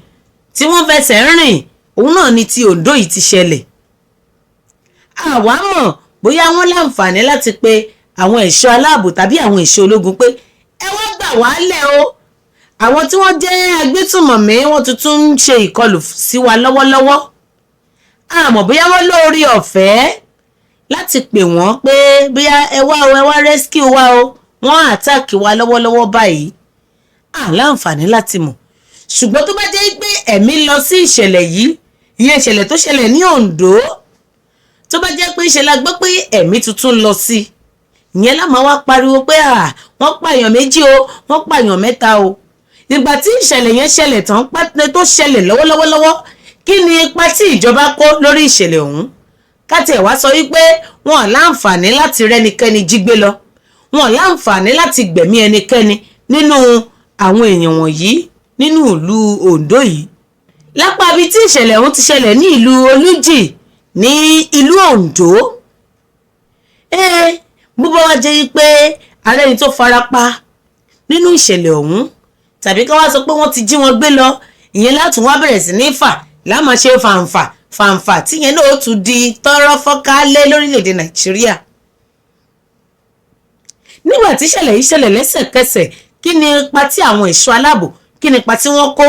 tí wọ́n fẹsẹ̀ ń rìn òun náà ni ti Oǹdó yìí ti ṣẹlẹ̀. àwa mọ̀ bóyá wọ́n láǹfààní láti pe àwọn ẹ̀ṣọ́ aláàbò tàbí àwọn ẹ̀ṣọ́ ológun pé ẹ wá gbà wá lẹ̀ o àwọn tí wọ́n jẹ́ agbésùnmọ̀mí wọ́n tuntun ń ṣe ìkọlù sí wa lọ́wọ́lọ́wọ́. àmọ́ bóyá wọ́n lórí ọ̀fẹ́ láti pè wọ́n pé bóyá ẹ wá rescue wa o wọ́n àtàkì wa lọ́wọ́lọ́wọ́ báyìí àláǹfààní láti mọ̀. ṣùgbọ́n tó bá jẹ́ pé ẹ̀mí lọ sí ìṣẹ̀lẹ̀ yìí ìyẹn ìṣẹ̀lẹ̀ tó ṣẹlẹ̀ ní Oǹdó tó bá jẹ́ pé ìṣẹ̀lẹ̀ gbọ́ pé ẹ̀mí tuntun lọ sí ìyẹn la máa wá pariwo pé wọ́n pààyàn 2 o wọ́n pààyàn 3 o. ìgbà tí ìṣẹ̀lẹ̀ yẹn ṣẹlẹ̀ tán pátá tó ṣẹlẹ̀ lọ́wọ́lọ́wọ́ kí ni ipa tí ìjọba kó lórí ìṣẹ̀lẹ̀ ọ̀hún. káti ẹ̀ wá sọ wípé wọn ò láǹfààní láti rẹ́nikẹ́ni jí gbé lọ wọn ò láǹfààní láti gbẹ̀mí ẹnikẹ́ni nínú àwọn èèyàn wọ̀nyí nínú ìlú Oǹdó yìí. lápá ibi tí ìṣẹ̀lẹ̀ ọ̀hún ti ṣẹlẹ̀ ní ìlú Olújì ní ìlú Oǹdó bó bá wá jẹ́ pé ààrẹ ni tó farapa nínú ìṣẹ̀lẹ̀ ọ̀hún tàbí ká wá sọ pé wọ́n ti jí wọn gbé lọ ìyẹn látún wá bẹ̀rẹ̀ sí ní fà láàmà ṣe fàǹfà tíyẹn náà ó tún di tọ́rọ́ fọ́kálé lórílẹ̀‐èdè Nàìjíríà. nígbà tí ìṣẹ̀lẹ̀ yìí ṣẹlẹ̀ lẹ́sẹ̀kẹsẹ̀ kí ni ipa tí àwọn ẹ̀ṣọ́ aláàbò kí ni ipa tí wọ́n kó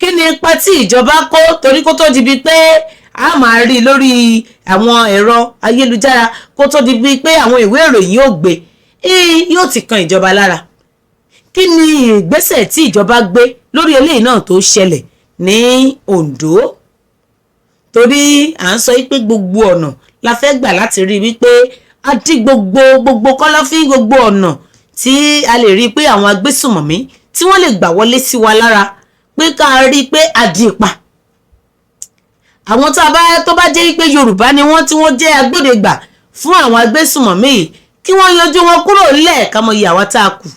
kí ni ipa tí ìjọba kó torí kó tó di bíi pé a máa rí lórí àwọn ẹ̀rọ ayélujára kó tó di bíi pé àwọn ìwé ìròyìn yóò gbé yóò ti kan ìjọba lára. kí ni ìgbésẹ̀ tí ìjọba gbé lórí eléyìí náà tó ṣẹlẹ̀ ní Oǹdó torí à ń sọ pé gbogbo ọ̀nà la fẹ́ gbà láti rí wípé a dí gbogbo kọ́lọ́fín gbogbo ọ̀nà tí a lè rí pé àwọn agbésùnmọ̀mí tí wọ́n lè gbà wọlé sí wa lára pé ká rí pé a dì pa. àwọn tó bá jẹ́ pé Yorùbá ni wọ́n tí wọ́n jẹ́ agbódegbà fún àwọn agbésùnmọ̀mí yìí kí wọ́n yanjú wọn kúrò nílẹ̀ ká mọ iye àwa tá a kù.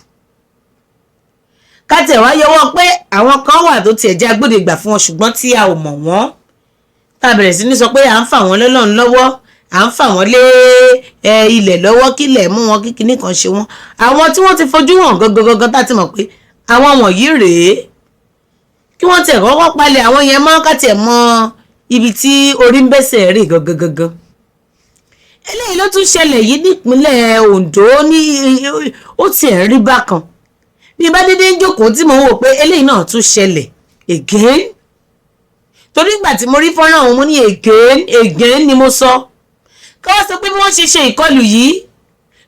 ká tẹ̀ wá yọwọ́ pé àwọn kan wà tó tiẹ̀ jẹ́ agbódegbà fún wọn ṣùgbọ́n tí a ò mọ̀ wọ́n tá a bẹ̀rẹ̀ sí ní sọ pé à ń fà wọ́n lọ́lọ́run lọ́wọ́ à ń fà wọ́n lé ilẹ̀ lọ́wọ́ kílẹ̀ mú wọn kí kinní kan ṣe wọ́n. àwọn tí wọ́n ti fojú hàn gangan tá a ti mọ̀ pé àwọn wọ̀nyí rèé kí wọ́n tiẹ̀ kọ́kọ́ palẹ̀ àwọn yẹn mọ́ ká tiẹ̀ mọ ibi tí orí ń bẹ́sẹ̀ rè gangan. eléyìí ló tún ṣẹlẹ̀ yìí nípínlẹ̀ Oǹdó ní ó tiẹ̀ rí bákan bí bá dédé ń jókòó tí mo wò pé eléyìí náà tún ṣẹlẹ̀ again torí ìgbà tí mo rí fọ́nrán ọ̀hún mo ní again ni mo sọ ká wá sọ pé bí wọ́n ṣe ìkọlù yìí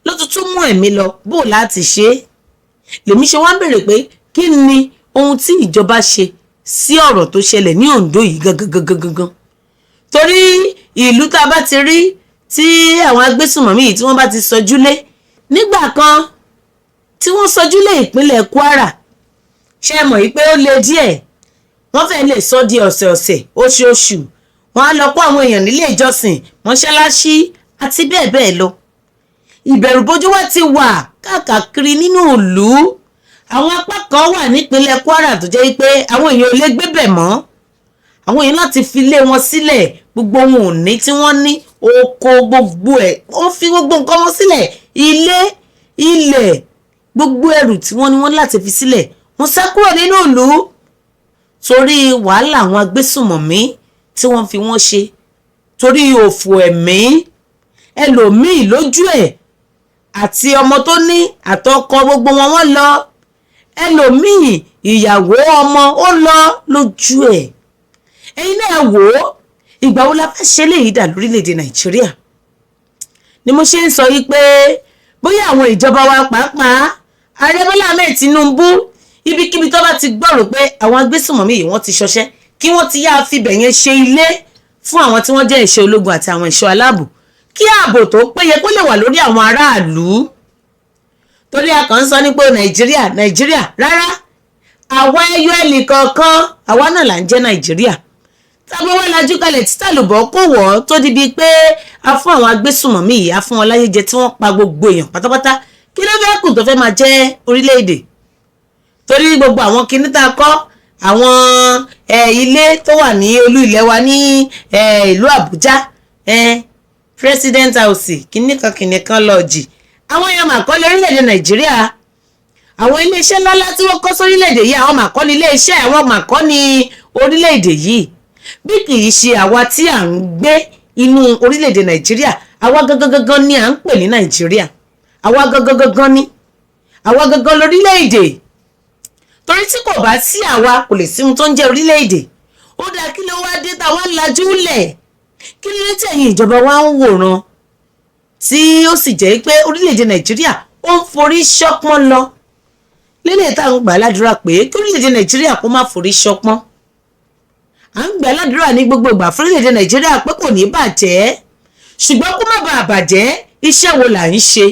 ló tún mú ẹ̀mí lọ bó láti ṣe lèmi ṣe wá ń bèrè pé kí ni ohun tí ìjọba ṣe sí ọ̀rọ̀ tó ṣẹlẹ̀ ní Oǹdó yìí gangan torí ìlú tá a bá ti rí tí àwọn agbésùnmọ̀mí yìí tí wọ́n bá ti sọjúlé nígbà kan tí wọ́n sọjúlé ìpínlẹ̀ Kwara ṣe mọ̀ yìí pé ó le díẹ̀ wọ́n fẹ́ lè sọ di ọ̀sẹ̀ọ̀sẹ̀ oṣooṣù wọ́n á lọ kó àwọn èèyàn nílé ìjọsìn mọ́ṣáláṣí àti bẹ́ẹ̀ bẹ́ẹ̀ lọ. ìbẹ̀rùbojo wá ti wà káàkiri nínú ìlú àwọn apá kan wà nípínlẹ̀ Kwara tó jẹ́ pé àwọn èèyàn ò lè gbébẹ̀ mọ́ àwọn èèyàn láti fi lé wọn sílẹ̀ gbogbo ohun òní tí wọ́n ní oko gbogbo ẹ̀ wọ́n fi gbogbo nǹkan wọn sílẹ̀ ilé ilẹ̀ gbogbo ẹrù tí wọ́n ní wọ́n láti fi sílẹ̀ wọ́n sá kúrò nínú ìlú torí wàhálà àwọn agbésùnmọ̀mí tí wọ́n fi wọ́n ṣe torí òfò ẹ̀mí ẹlòmíì lójú ẹ̀ àti ọmọ tó ní àtọkọ gbogbo wọn lọ ẹlòmíì ìyàwó ọmọ ó lọ lójú ẹ̀. ẹ̀yin náà wò ó ìgbà wo la fẹ́ ṣe léyìí dà lórílẹ̀‐èdè Nàìjíríà ni mo ṣe ń sọ yìí pé bóyá àwọn ìjọba wa pàápàá ààrẹ Bọ́lá Ahmed Tinubu ibikíbi tó bá ti gbọ́rò pé àwọn agbésùnmọ̀mí yìí wọ́n ti ṣọṣẹ́ kí wọ́n ti yá fibẹ̀ yẹn ṣe ilé fún àwọn tí wọ́n jẹ́ ẹ̀ṣọ́ ológun àti àwọn ẹ̀ṣọ́ aláàbò kí ààbò tó péye kó lè wà lórí àwọn aráàlú. torí a kàn ń sọ nípa nàìjíríà rárá àwa ẹyọ ẹnì kọ̀ọ̀kan àwa náà là ń jẹ́ nàìjíríà. tábí wọ́n lajú kalẹ̀ títà lùbọ́ kò wọ́ tó di bíi pé a fún àwọn agbésùnmọ̀mí yìí a fún wọn láyé jẹ tí wọ́n pa gbogbo èèyàn pátápátá kí ló fẹ́ kù tó fẹ́ máa jẹ́ orílẹ̀-èdè. torí gbogbo àwọn kinní tá a kọ́ àwọn ilé tó wà ní olú ilẹ̀ wa ní ìlú àbújá president house kìnìkan lọ́ọ̀jì àwọn èèyàn mà kọ́ lórílẹ̀-èdè nàìjíríà àwọn iléeṣẹ́ ńláńlá tí wọ́n kọ́ sórílẹ̀-èdè yìí àwọn mà kọ́ ní iléeṣẹ́ àwọn mà kọ́ ní orílẹ̀-èdè yìí bí kì í ṣe àwa tí à ń gbé inú orílẹ̀-èdè nàìjíríà àwa gangan ni à ń pè ní nàìjíríà àwa gangan ni àwa gangan lórílẹ̀-èdè torí tí kò bá sí àwa kò lè sí ohun tó ń jẹ́ orílẹ̀-èdè ó dáa kí ló wá dé táwa lajú lẹ̀ kí ló dé tẹ̀yìn ìjọba wa ń wòran tí ó sì jẹ́ pé orílẹ̀-èdè nàìjíríà ó ń forí ṣọpọ́n lọ lélẹ̀ tá à ń gbà ládùúrà pé kí orílẹ̀-èdè nàìjíríà kó má forí ṣọpọ́n à ń gbà ládùúrà ní gbogbo ìgbà fún orílẹ̀-èdè nàìjíríà pé kò ní bàjẹ́ ṣùgbọ́n kó má bàa bàjẹ́ iṣẹ́ wo là ń ṣe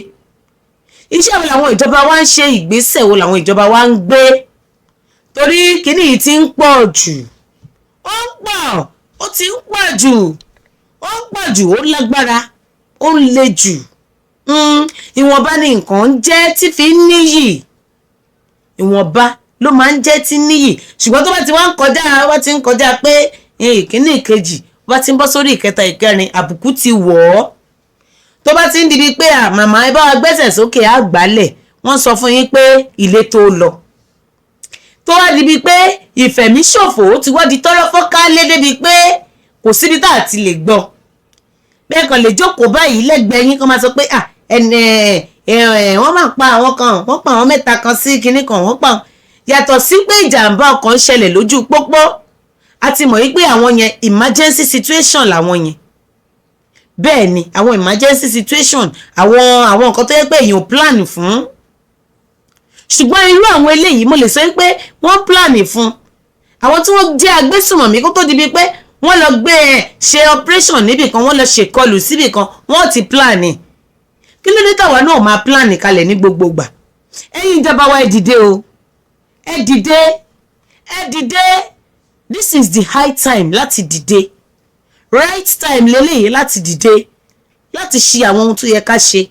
iṣẹ́ wo làwọn ìjọba wa ń ṣe ìgbésẹ̀ wo làwọn ìjọba wa ń gbé torí kíní yìí ti ń pọ̀ jù ó ń pọ̀ ó ti ń pọ̀ jù ó ń pọ̀ jù ó lágbára ó ń le jù ìwọ̀nba ni nǹkan ń jẹ́ tí fi ń níyì ìwọ̀nba ló máa ń jẹ́ tí níyì ṣùgbọ́n tó bá ti wá ń kọjá pé ìkíní ìkejì bá ti ń bọ́ sórí ìkẹta ìkẹrin àbùkù ti wọ̀ ọ́ tó bá ti ń dibi pé màmá ẹ bá wa gbẹ́sẹ̀ sókè àgbálẹ̀ wọ́n sọ fún yín pé ilé tó lọ tó wá dibi pé ìfẹ̀míṣòfò ti wá di tọ́rọ́ fọ́kálé débi pé kò síbi tá a ti lè gbọ́ bẹ́ẹ̀ kan lè jókòó báyìí lẹ́gbẹ̀ẹ́ yín kan máa sọ pé wọ́n máa pa àwọn kan wọ́n pa àwọn mẹ́ta kan sí kinní kan wọ́n pa yàtọ̀ sí pé ìjàmbá ọkọ̀ ń ṣẹlẹ̀ lójú pópó a ti mọ̀ wípé àwọn yẹn emergency situation làwọn yẹn bẹ́ẹ̀ ni àwọn emergency situation àwọn nǹkan tó yẹ pé èèyàn plan fún ṣùgbọ́n irú àwọn eléyìí mo lè sọ pé wọ́n plan fún àwọn tí wọ́n jẹ́ agbésùmọ̀mí kó tó di bíi pé wọ́n lọ gbé ṣe operation níbì kan wọ́n lọ ṣèkọlù síbì kan wọ́n ti plan kí ló dé táwa náà máa plan kalẹ̀ ní gbogbo ìgbà ẹ̀yin ìjọba wa ẹ dìde o ẹ dìde this is the high time láti dìde right time lélẹ́yìí láti dìde láti ṣe àwọn ohun tó yẹ ká ṣe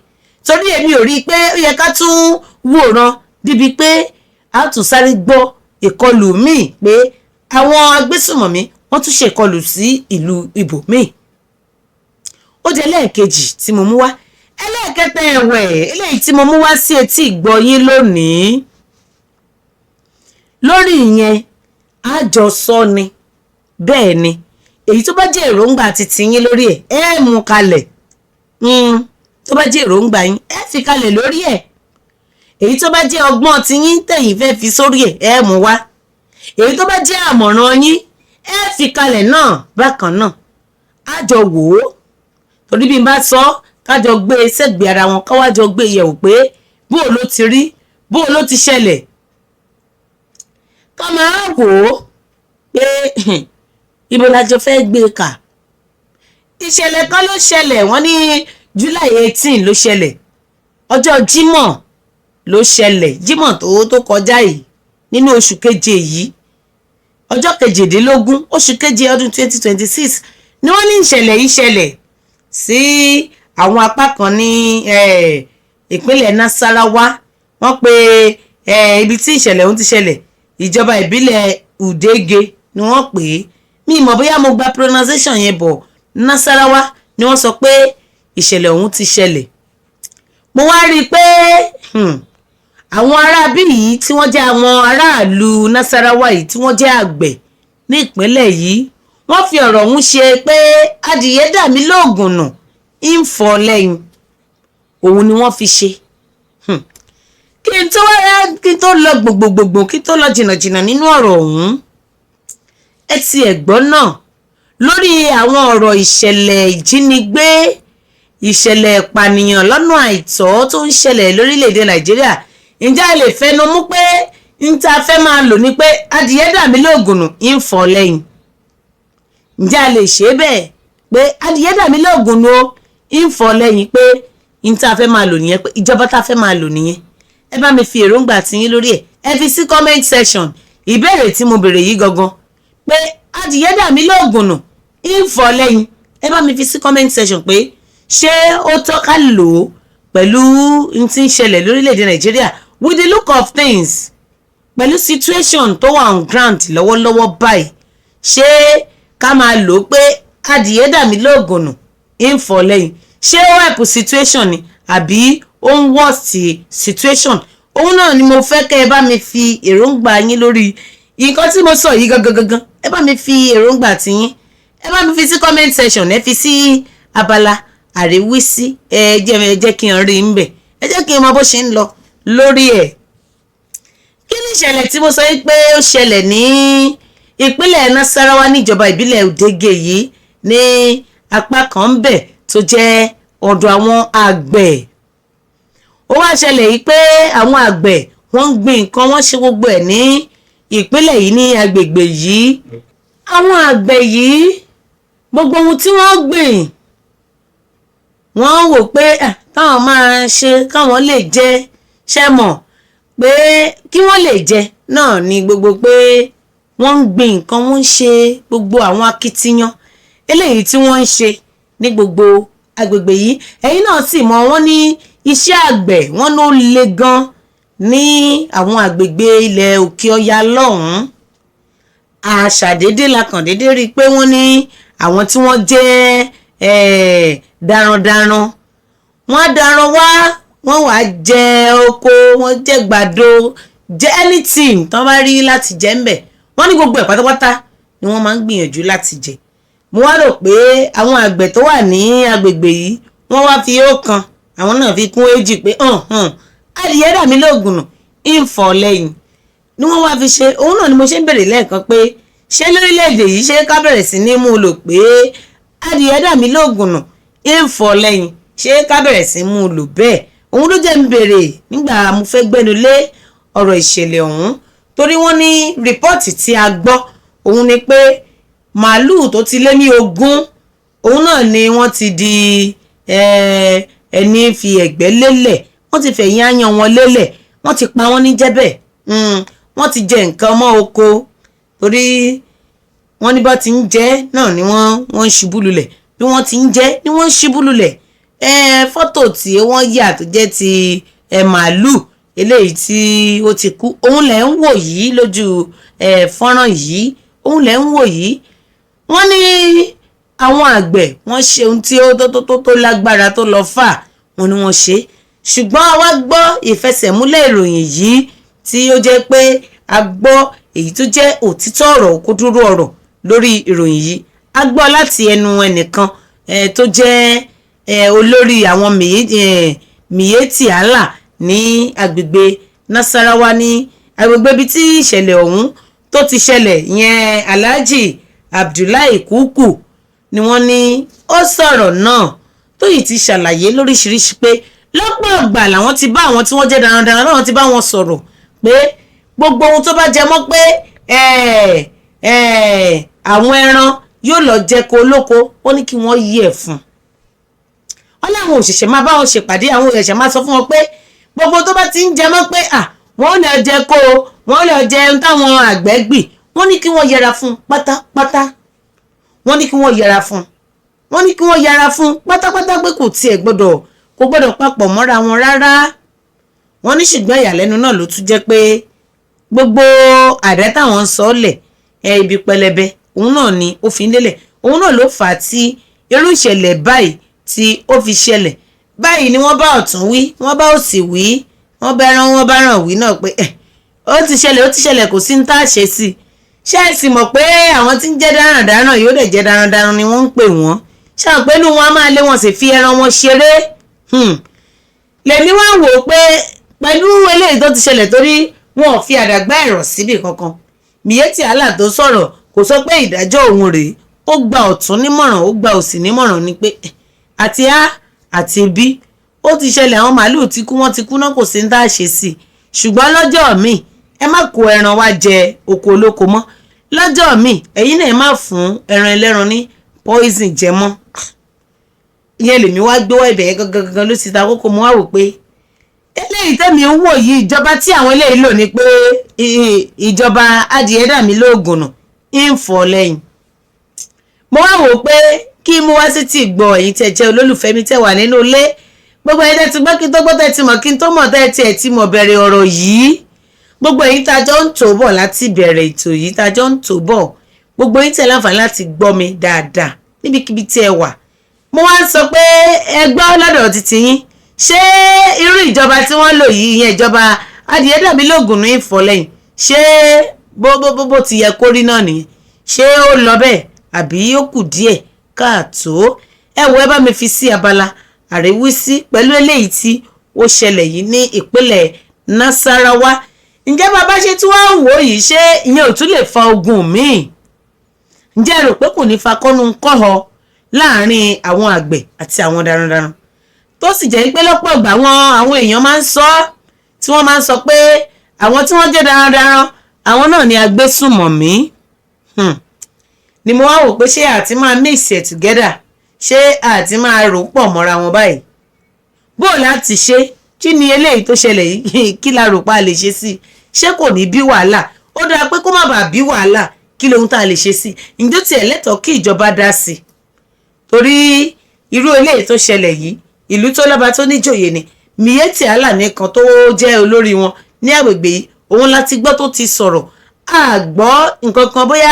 torí èmi ò rí i pé ó yẹ ká tún wòran díbi pé a tún sáré gbọ́ ìkọlù míì pé àwọn agbésùmọ̀mí wọ́n tún ṣèkọlù sí ìlú ibòmíì ó di ẹlẹ́ẹ̀kejì tí mo mú wá ẹlẹ́ẹ̀kẹta ẹ̀wẹ̀ eléyìí tí mo mú wá sí etí ìgbọ́ yín lónìí lórí ìyẹn àjọsọ ni bẹ́ẹ̀ ni èyí tó bá jẹ́ èròǹgbà titi yín lórí ẹ̀ mú kalẹ̀ tó bá jẹ́ èròǹgbà yín ẹ fi kalẹ̀ lórí ẹ̀ èyí tó bá jẹ́ ọgbọ́n tí yín tẹ̀yìn fẹ́ fi sórí ẹ̀ mú wá èyí tó bá jẹ́ àmọ̀ràn yín ẹ fi kalẹ̀ náà bákan náà àjọ wò ó torí bí n bá sọ kájọ gbé sẹ́gbẹ̀ẹ́ ara wọn káwájọ gbé yẹ̀wò pé bó ló ti rí bó ló ti ṣẹlẹ̀ ká máa wò ó pé ibo lájọ fẹ́ gbé kà ìṣẹ̀lẹ̀ kan ló ṣẹlẹ̀ wọ́n ní July 18 ló ṣẹlẹ̀ ọjọ́ Jímọ̀ ló ṣẹlẹ̀ Jímọ̀ tó kọjá yìí nínú oṣù keje yìí ọjọ́ 17 oṣù keje ọdún 2026 ni wọ́n ní ìṣẹ̀lẹ̀ yìí ṣẹlẹ̀ sí àwọn apá kan ní ìpínlẹ̀ Nasarawa wọ́n pe ibi tí ìṣẹ̀lẹ̀ ọ̀hún ti ṣẹlẹ̀ ìjọba ìbílẹ̀ Udege ni wọ́n pè é mi mọ̀ bóyá mo gba pronunciation yẹn bọ̀ Nasarawa ni wọ́n sọ pé ìṣẹ̀lẹ̀ ọ̀hún ti ṣẹlẹ̀ mo wá rí i pé àwọn aráabí yìí tí wọ́n jẹ́ àwọn aráàlú Nasarawa yìí tí wọ́n jẹ́ àgbẹ̀ ní ìpínlẹ̀ yìí wọ́n fi ọ̀rọ̀ ọ̀hún ṣe pé adìyẹ dà mí lóògùn nù ń fọ́ lẹ́yìn òun ni wọ́n fi ṣe kí n tó lọ gbogbogbò kí n tó lọ jìnnàjìnnà nínú ọ̀rọ̀ ọ̀hún ẹ ti ẹ̀gbọ́n náà lórí àwọn ọ̀rọ̀ ìṣẹ̀lẹ̀ ìjínigbé ìṣẹ̀lẹ̀ ìpànìyàn lọ́nà àìtọ́ tó ń ṣẹlẹ̀ lórílẹ̀‐èdè Nàìjíríà ǹjẹ́ a lè fẹnu mú pé n ta fẹ́ máa lò ní pé adìyẹ dà mí lóògùn nù ń fọ́ lẹ́yìn. Ǹjẹ́ a lè ṣe bẹ́ẹ̀ pé adìyẹ dà mí lóògùn nù ó ń fọ́ lẹ́yìn pé n ta fẹ́ máa lò nìyẹn pé ìjọba ta fẹ́ máa lò nìyẹn. Ẹ bá mi fi èròǹgbà tiyín lórí ẹ̀. Ẹ fi sí comment section ìbéèrè tí mo béèrè yìí gangan pé adìyẹ dà mí lóògùn nù ń fọ́ lẹ́yìn. Ẹ bá mi fi sí comment section pé ṣé ó tọ́ ká lò ó pẹ̀lú n tí ń ṣẹlẹ̀ lórílẹ̀‐èdè Nàìjíríà with the look of things pẹ̀lú situation tó wà on ground lọ́wọ́lọ́wọ́ báyìí ṣé ká máa lò ó pé adìyẹ dà mí lóògùn nù ń fọ́ lẹ́yìn ṣé ó help situation ni àbí ó ń worst situation. Òun náà ni mo fẹ́ kẹ́ ẹ bá mi fi èròǹgbà yín lórí nǹkan tí mo sọ yìí gangan. Ẹ bá mi fi èròǹgbà tiyín ẹ bá mi fi sí comment section ẹ fi sí abala àríwísí ẹ jẹ́ kí n rí ń bẹ̀ ẹ jẹ́ kí n mọ bó ṣe ń lọ lórí ẹ̀. Kí ni ìṣẹ̀lẹ̀ tí mo sọ pé ó ṣẹlẹ̀ ní ìpínlẹ̀ Nasarawa níjọba ìbílẹ̀ Udege yìí ní apá kan ń bẹ̀ tó jẹ́ ọ̀dọ̀ àwọn àgbẹ̀. Ó wá ṣẹlẹ̀ yìí pé àwọn àgbẹ̀ wọ́n ń gbin nǹkan wọ́n ṣe gbogbo ẹ̀ ní ìpínlẹ̀ yìí ní agbègbè yìí. Àwọn àgbẹ̀ yìí gbogbo ohun tí wọ́n gbìn wọ́n wò pé táwọn máa ṣe káwọn lè jẹ ṣẹ́ mọ̀ pé kí wọ́n lè jẹ náà ni gbogbo pé wọ́n ń gbin nǹkan wọ́n ń ṣe gbogbo àwọn akitiyan eléyìí tí wọ́n ń ṣe ní gbogbo agbègbè yìí. Ẹ̀yin náà sì mọ̀ wọ́n ní iṣẹ́ àgbẹ̀ wọ́n ló le gan ní àwọn agbègbè ilẹ̀ òkè ọya lọ́hùn-ún. Àṣàdédé la kàn dédé rí i pé wọ́n ní àwọn tí wọ́n jẹ́ darandaran wọ́n á daran wá wọ́n wàá jẹ oko wọ́n jẹ gbàdo jẹ anything tán bá rí láti jẹ ń bẹ̀ wọ́n ní gbogbo ẹ̀ pátápátá ni wọ́n máa ń gbìyànjú láti jẹ. Mo wá rò pé àwọn àgbẹ̀ tó wà ní agbègbè yìí wọ́n wá fi ọ̀kan àwọn náà fi kún èjì pé adìyẹ dà mí lóògùn nù ń fọ́ lẹ́yìn ni wọ́n wá fi ṣe. Òun náà ni mo ṣe ń bèrè lẹ́ẹ̀kan pé ṣé lórílẹ̀‐èdè yìí ṣé ká bẹ̀rẹ̀ sí ní mú un lò pé adìyẹ dà mí lóògùn nù ń fọ́ lẹ́yìn ṣé ká bẹ̀rẹ̀ sí mú un lò bẹ́ẹ̀. Òun ló jẹ́ ń bèrè nígbà mo fẹ́ gbẹ́nu lé ọ̀rọ̀ ìṣẹ̀lẹ̀ ọ̀hún torí wọ́n ní rìpọ́ọ̀tì tí a gbọ́ òun ni pé màálùú tó ti lé ní 20 òun náà ni wọ́n ti di ẹni fi ẹ̀gbẹ́ lélẹ̀ wọ́n ti fẹ̀yìn áyán wọn lélẹ̀ wọ́n ti pa wọ́n ní jẹ́bẹ̀ wọ́n ti jẹ nǹkan mọ́ oko torí wọ́n ní bá ti ń jẹ náà ni wọ́n ń ṣubú lulẹ̀ bí wọ́n ti ń jẹ ni wọ́n ń ṣubú lulẹ̀. Fọ́tò tí wọ́n yà tó jẹ́ ti màálùú eléyìí tí ó ti kú òun lẹ̀ ń wò yìí lójú fọ́nrán yìí òun lẹ̀ ń wò yìí. Wọ́n ní àwọn àgbẹ̀ wọ́n ṣe ohun tí ó tó lágbára tó lọ fà wọ́n ní wọ́n ṣe ṣùgbọ́n a wá gbọ́ ìfẹsẹ̀múlẹ̀ ìròyìn yìí tí ó jẹ́ pé a gbọ́ èyí tó jẹ́ òtítọ́ ọ̀rọ̀ òkúdúró ọ̀rọ̀ lórí ìròyìn yìí a gbọ́ láti ẹnu ẹnìkan tó jẹ́ olórí àwọn Miyetti Allah ní agbègbè Nasarawa ní agbègbè ibi tí ìṣẹ̀lẹ̀ ọ̀hún tó ti ṣẹlẹ̀ yẹn Alhaji Abdullahi Kuku ni wọ́n ní ó sọ̀rọ̀ náà tó yìí ti ṣàlàyé lóríṣiríṣi pé lọ́pọ̀ ìgbà làwọn ti bá àwọn tí wọ́n jẹ́ darandaran náà ti bá wọn sọ̀rọ̀ pé gbogbo ohun tó bá jẹ mọ́ pé àwọn ẹran yóò lọ jẹko olóko ó ní kí wọ́n yí ẹ̀ fún. Wọ́n láwọn òṣìṣẹ́ máa bá wọn ṣèpàdé àwọn òṣìṣẹ́ máa sọ fún wọn pé gbogbo tó bá ti ń jẹ mọ́ pé wọ́n lè jẹko wọ́n lè jẹ ohun táwọn àgbẹ̀ gbìn wọ́n ní kí wọ́n yẹra fún pátápátá wọ́n ní kí wọ́n yẹra fún pátápátá pé kò gbọ́dọ̀ papọ̀ mọ́ra wọn rárá. Wọ́n ní ṣùgbọ́n ìyàlẹ́nu náà ló tún jẹ́ pé gbogbo àdá táwọn ń sọ lẹ̀ ibi pẹlẹbẹ òun náà ni ó fi ń lélẹ̀ òun náà ló fà á tí irú ìṣẹ̀lẹ̀ báyìí tí ó fi ṣẹlẹ̀ báyìí ni wọ́n bá ọ̀tún wí wọ́n bá òsì wí wọ́n bá ràn wí náà pé ó ti ṣẹlẹ̀ kò sí ní tá a ṣe sí i. Ṣé ẹ sì mọ̀ pé àwọn tí ń jẹ́ darandaran yóò dẹ̀ jẹ́ darandaran ni wọ́n ń pè wọ́n ṣáà pé inú wọn á máa lé wọn sì fi ẹran wọn ṣeré. Lèmi wá wò ó pé pẹ̀lú eléyìí tó ti ṣẹlẹ̀ torí wọn ò fi àdàgbà ẹ̀rọ síbì kankan. Miyetti Allah tó sọ̀rọ̀ kò sọ pé ìdájọ́ òun rèé ó gba ọ̀tún nímọ̀ràn ó gba òsì nímọ̀ràn ni pé àti A àti B ó ti ṣẹlẹ̀ àwọn màálùú ti kú wọ́n ti kú náà kò sí ní tá a ṣe sí i ṣùgbọ́n lọ́jọ́ míì ẹ má kó ẹran wá jẹ oko olóko mọ́ lọ́jọ́ míì ẹ̀yin náà ẹ má fún ẹran ẹlẹ́ran ní poison jẹ mọ́. ìyẹn lèmi wá gbé wá ibẹ̀ yẹn gangan ló ti ta kókó mo wá wò pé eléyìí tẹ́mi ń wò yìí ìjọba tí àwọn eléyìí lò ní pé ìjọba adìẹ dà mí lóògùn nù ń fọ́ lẹ́yìn. mo wá wò pé kí mo wá sí ti gbọ́ ẹ̀yin tẹ́ jẹ́ olólùfẹ́ mi tẹ́ wà nínú ilé gbogbo ẹ̀yin tẹ́ ti gbọ́ kí n tó gbọ́ tẹ́ ti mọ̀ kí n tó mọ̀ tẹ́ ti mọ̀ bẹ̀rẹ̀ ọ̀rọ̀ yìí gbogbo ẹ̀yin tá a jọ ń tò bọ̀ láti bẹ̀rẹ̀ ètò yìí tá a jọ ń tò bọ̀ gbogbo ẹ̀yin tẹ́ láǹfààní láti gbọ́ mi dáadáa níbikíbi tí ẹ wà. mo wá ń sọ pé ẹ gbọ́ lọ́dọ̀ títí yín ṣé irú ìjọba tí wọ́n lò yìí ìyẹn ìjọba adìẹ dàbí lóògùn ní ìfọ̀lẹ́yìn ṣé bó ti yẹ kó rí náà nìyẹn ṣé ó lọ bẹ́ẹ̀ àbí ó kù díẹ̀ káàtó. ẹ wo ẹ bá mi fi sí abala àríwísí pẹ̀lú eléyìí tí ó ṣẹlẹ̀ yìí ní ìpínlẹ̀ Nasarawa. ǹjẹ́ bàbá ṣe tí wọ́n ń wò yìí ṣé ìyẹn ò tún lè fa ogun míì? ǹjẹ́ ẹ rò pé kò ní fa kọ́nu kọ́họ láàrin àwọn àgbẹ̀ àti àwọn darandaran tó sì jẹ́ pé lọ́pọ̀ ìgbà àwọn èèyàn máa ń sọ tí wọ́n máa ń sọ pé àwọn tí wọ́n jẹ́ darandaran àwọn náà ni agbésùmọ̀mí. ni mo wá wò pé ṣé àti máa mix it together ṣé àti máa rò pọ̀ mọ́ra wọn báyìí bó láti ṣe kí ni eléyìí tó ṣẹlẹ̀ yìí kí la rò pa lè ṣe sí ṣé kò ní bí wàhálà ó dáa pé kó má bàa bí wàhálà kí lóhun tá a lè ṣe sí ǹjẹ́ tiẹ̀ lẹ́tọ̀ọ́ kí ìjọba dá sí i torí irú eléyìí tó ṣẹlẹ̀ yìí ìlú tó lọ́ba tó níjòyè ni Miyetti Allah nìkan tó jẹ́ olórí wọn ní agbègbè yìí òun láti gbọ́ tó ti sọ̀rọ̀ àgbọ́ nǹkan kan bóyá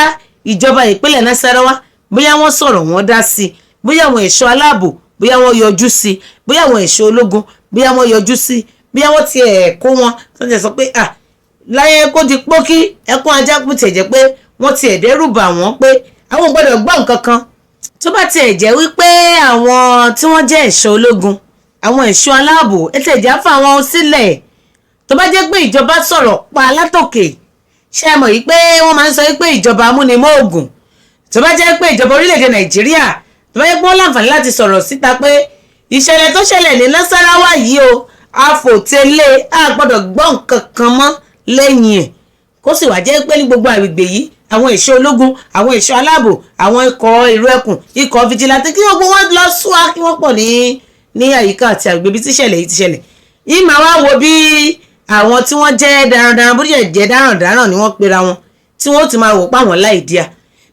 ìjọba ìpínlẹ̀ Nasarawa bóyá wọ́n sọ̀rọ̀ wọ́n dá sí i bóyá àwọn ẹ̀ṣọ́ aláàbò bóyá wọ́n yọjú sí i bóyá àwọn ẹ̀ṣọ́ ológun bóyá wọ́n yọjú sí i bóyá wọ́n ti kó wọn tó ti sọ pé láyé kó di pókí ẹkún ajá kú tiẹ̀ jẹ́ pé wọ́n ti ẹ̀dẹ́rù bà wọ́n pé àwọn gbọ́dọ̀ gbọ́ nǹkan kan tó bá tiẹ̀ jẹ́ wípé àwọn tí wọ́n jẹ́ ẹ̀ṣọ́ ológun àwọn ẹ̀ṣọ́ aláàbò ẹ̀tẹ̀jà fà wọn sílẹ̀ tó bá jẹ́ pé ìjọba sọ̀rọ̀ pa látòkè ṣé ẹ mọ̀ yìí pé wọ́n máa ń sọ pé ìjọba amúnimóògùn tó bá jẹ́ pé ìjọba orílẹ̀-èdè Nàìjíríà tó bá jẹ́ pé wọ́n láǹfààní láti sọ̀rọ̀ síta pé ìṣẹ̀lẹ̀ tó ṣẹlẹ̀ ní Nasarawa yìí o àfòtẹ́lẹ̀ a gbọ́dọ̀ gbọ́ nǹkan kan mọ́ lẹ́yìn ẹ̀ kó sì wá jẹ́ pé ní gbogbo àgbègbè yìí àwọn ẹ̀ṣọ́ ológun àwọn ẹ̀ṣọ́ aláàbò àwọn ikọ̀ ìrú ẹkùn ikọ̀ fìjìláńtì kí gbogbo wọn lọ súwá kí wọ́n pọ̀ ní àyíká àti àgbègbè tí ìṣẹ̀lẹ̀ yìí ti ṣẹlẹ̀ yìí máa wá wo bí àwọn tí wọ́n jẹ́ darandaran bó jẹ́ darandaran ni wọ́n pera wọn tí wọ́n ti máa wò pa wọn láì díà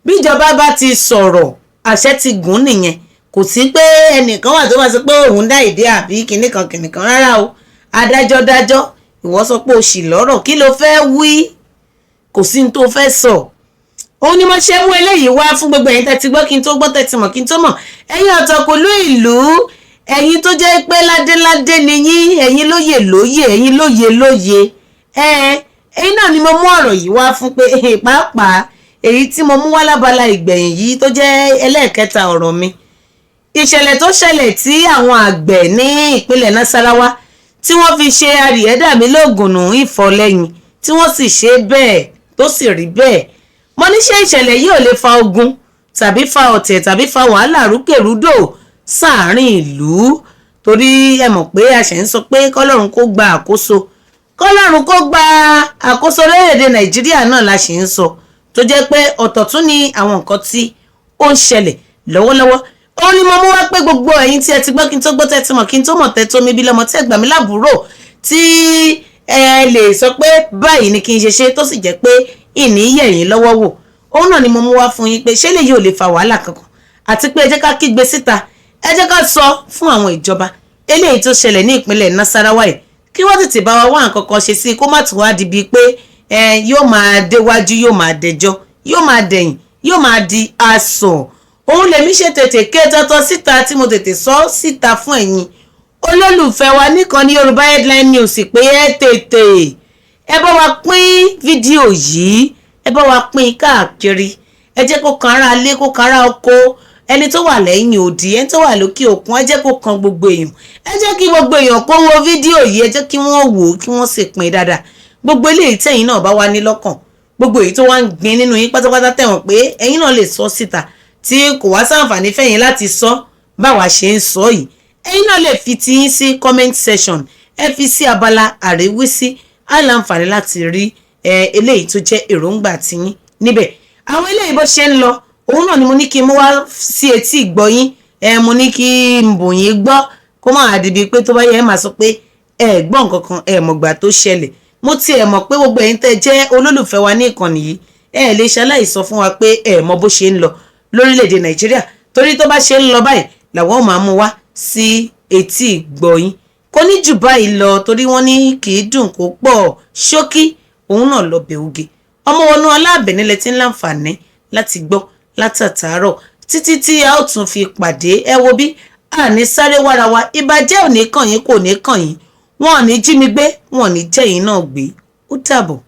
bí ìjọba bá ti sọ̀rọ̀ àṣẹ ti gùn nìyẹn kò sí pé ẹnìkan wà tó bá sọ pé òun dá ìdí àbí kìnnìkan rárá o adájọ́ dájọ́ ìwọ sọ pé o ṣì lọ́rọ̀ kí ló fẹ́ wí kò sí ní tó fẹ́ sọ òun ni mo ṣe mú eléyìí wá fún gbogbo ẹ̀yin tẹ́tí gbọ́ kí n tó gbọ́ tẹ́tí mọ̀ kí n tó mọ̀ ẹ̀yin ọ̀tọ̀kùlú ìlú ẹ̀yin tó jẹ́ pé ládéládé ni yín ẹ̀yin lóye lóye ẹ̀yin lóye ẹ̀yin náà ni mo mú ọ̀rọ̀ yìí wá fún pé pàápàá èyí tí mo mú wá lábala ìgbẹ̀yìn yìí tó jẹ́ ẹlẹ́ẹ̀kẹta ọ̀rọ̀ mi ìṣẹ̀lẹ̀ tó ṣẹlẹ̀ tí àwọn àgbẹ̀ ní ìpínlẹ̀ Nasarawa tí wọ́n fi ṣe adìyẹ́dàmílògùnù ìfọ̀lẹ́yìn tí wọ́n sì ṣe bẹ́ẹ̀ tó sì rí bẹ́ẹ̀ mo ní ṣé ìṣẹ̀lẹ̀ yìí ò lè fa ogun tàbí fa ọ̀tẹ̀ tàbí fa wàhálà rúkèrúdò sáàárín ìlú torí ẹ mọ̀ pé a ṣe ń sọ pé kọ́lọ́run kó gba àkóso lórílẹ̀‐èdè Nàìjíríà náà la ṣe ń sọ tó jẹ́ pé ọ̀tọ̀ tún ni àwọn nǹkan tí ó ń ṣẹlẹ̀ lọ́wọ́lọ́wọ́ ó ní mo mú wá pé gbogbo ẹ̀yin tí ẹ ti gbọ́ kí n tó gbọ́ tẹ́ ti mọ̀ kí n tó mọ̀ tẹ́ tó mi bí lọ́mọ tí ẹ gbà mí lábúrò tí ẹ lè sọ pé báyìí ni kí n ṣe ṣe tó sì jẹ́ pé ìníyẹ̀ yín lọ́wọ́ wò òun náà ni mo mú wá fún yín pé ṣé lè yóò lè fa wàhálà kankan àti pé ẹ jẹ́ ká kígbe síta ẹ jẹ́ ká sọ fún àwọn ìjọba eléyìí tó ṣẹlẹ̀ ní ìpínlẹ̀ Nasarawa yìí kí wọ́n tètè bá wa wá nǹkan kan ṣe sí i kó má tún wá di bíi pé yóò máa déwájú yóò máa dẹjọ́ yóò máa dẹ̀yìn yóò máa di asọ̀ òun lèmi ṣe tètè ké tọ́tọ́ síta tí mo tètè sọ síta fún ẹ̀yin olólùfẹ́ wa nìkan ní Yorùbá Headline News pé ẹ tètè ẹ bá wa pín fídíò yìí ẹ bá wa pín káàkiri ẹ jẹ́ kó kan ara ilé kó kan ara oko ẹni tó wà lẹ́yìn òdì ẹni tó wà lókè òkun ẹ jẹ́ kó kan gbogbo èèyàn ẹ jẹ́ kí gbogbo èèyàn kó wo fídíò yìí ẹ jẹ́ kí wọ́n wò ó kí wọ́n sì pín dáadáa gbogbo eléyìí tẹ̀yin náà bá wà ní lọ́kàn gbogbo èyí tó wá ń gbin nínú yín pátápátá tẹ̀wọ̀n pé ẹ̀yin náà lè sọ síta tí kò wá sáǹfààní fẹ̀yìn láti sọ báwa ṣe ń sọ yìí ẹ̀yin náà lè fi tiyín sí comment section ẹ fi sí abala àríwísí á láǹfààní láti rí eléyìí tó jẹ́ èròǹgbà tiyín níbẹ̀. Àwọn eléyìí bó ṣe ń lọ òun náà ni mo ní kí n mú wá sí etí ìgbọ́ yín, mo ní kí n bò yín gbọ́ kó má dìbí pé tó bá yẹ ẹ máa sọ pé ẹ gbọ́ nǹkan kan ẹ mọ̀gbà tó ṣẹlẹ̀. Mo tiẹ̀ mọ̀ pé gbogbo ẹ̀yin tẹ́ jẹ́ olólùfẹ́ wa ní ìkànnì yìí ẹ lè ṣaláì sọ fún wa pé ẹ mọ bó ṣe ń lọ lórílẹ̀‐èdè Nàìjíríà, torí tó bá ṣe ń lọ báyìí làwọn máa mú wá sí etí ìgbọ́ yín. Kò ní jù báyìí lọ torí wọ́n ní kì í dùn kó pọ̀, ṣókí òun náà lọ bẹ̀ oge. Ọmọwọnúọlá Àbẹ̀ní tí ń láǹfààní láti gbọ́ látàtàárọ̀ títí tí a ó tún fi pàdé. Ẹ wo bí àní sáré wára wa, ìbàjẹ́ ò ní kàn yín kò ní kàn yín, wọn ò ní jí mi gbé, wọn ò ní jẹ́ yín náà gbé. Ó dàbọ̀.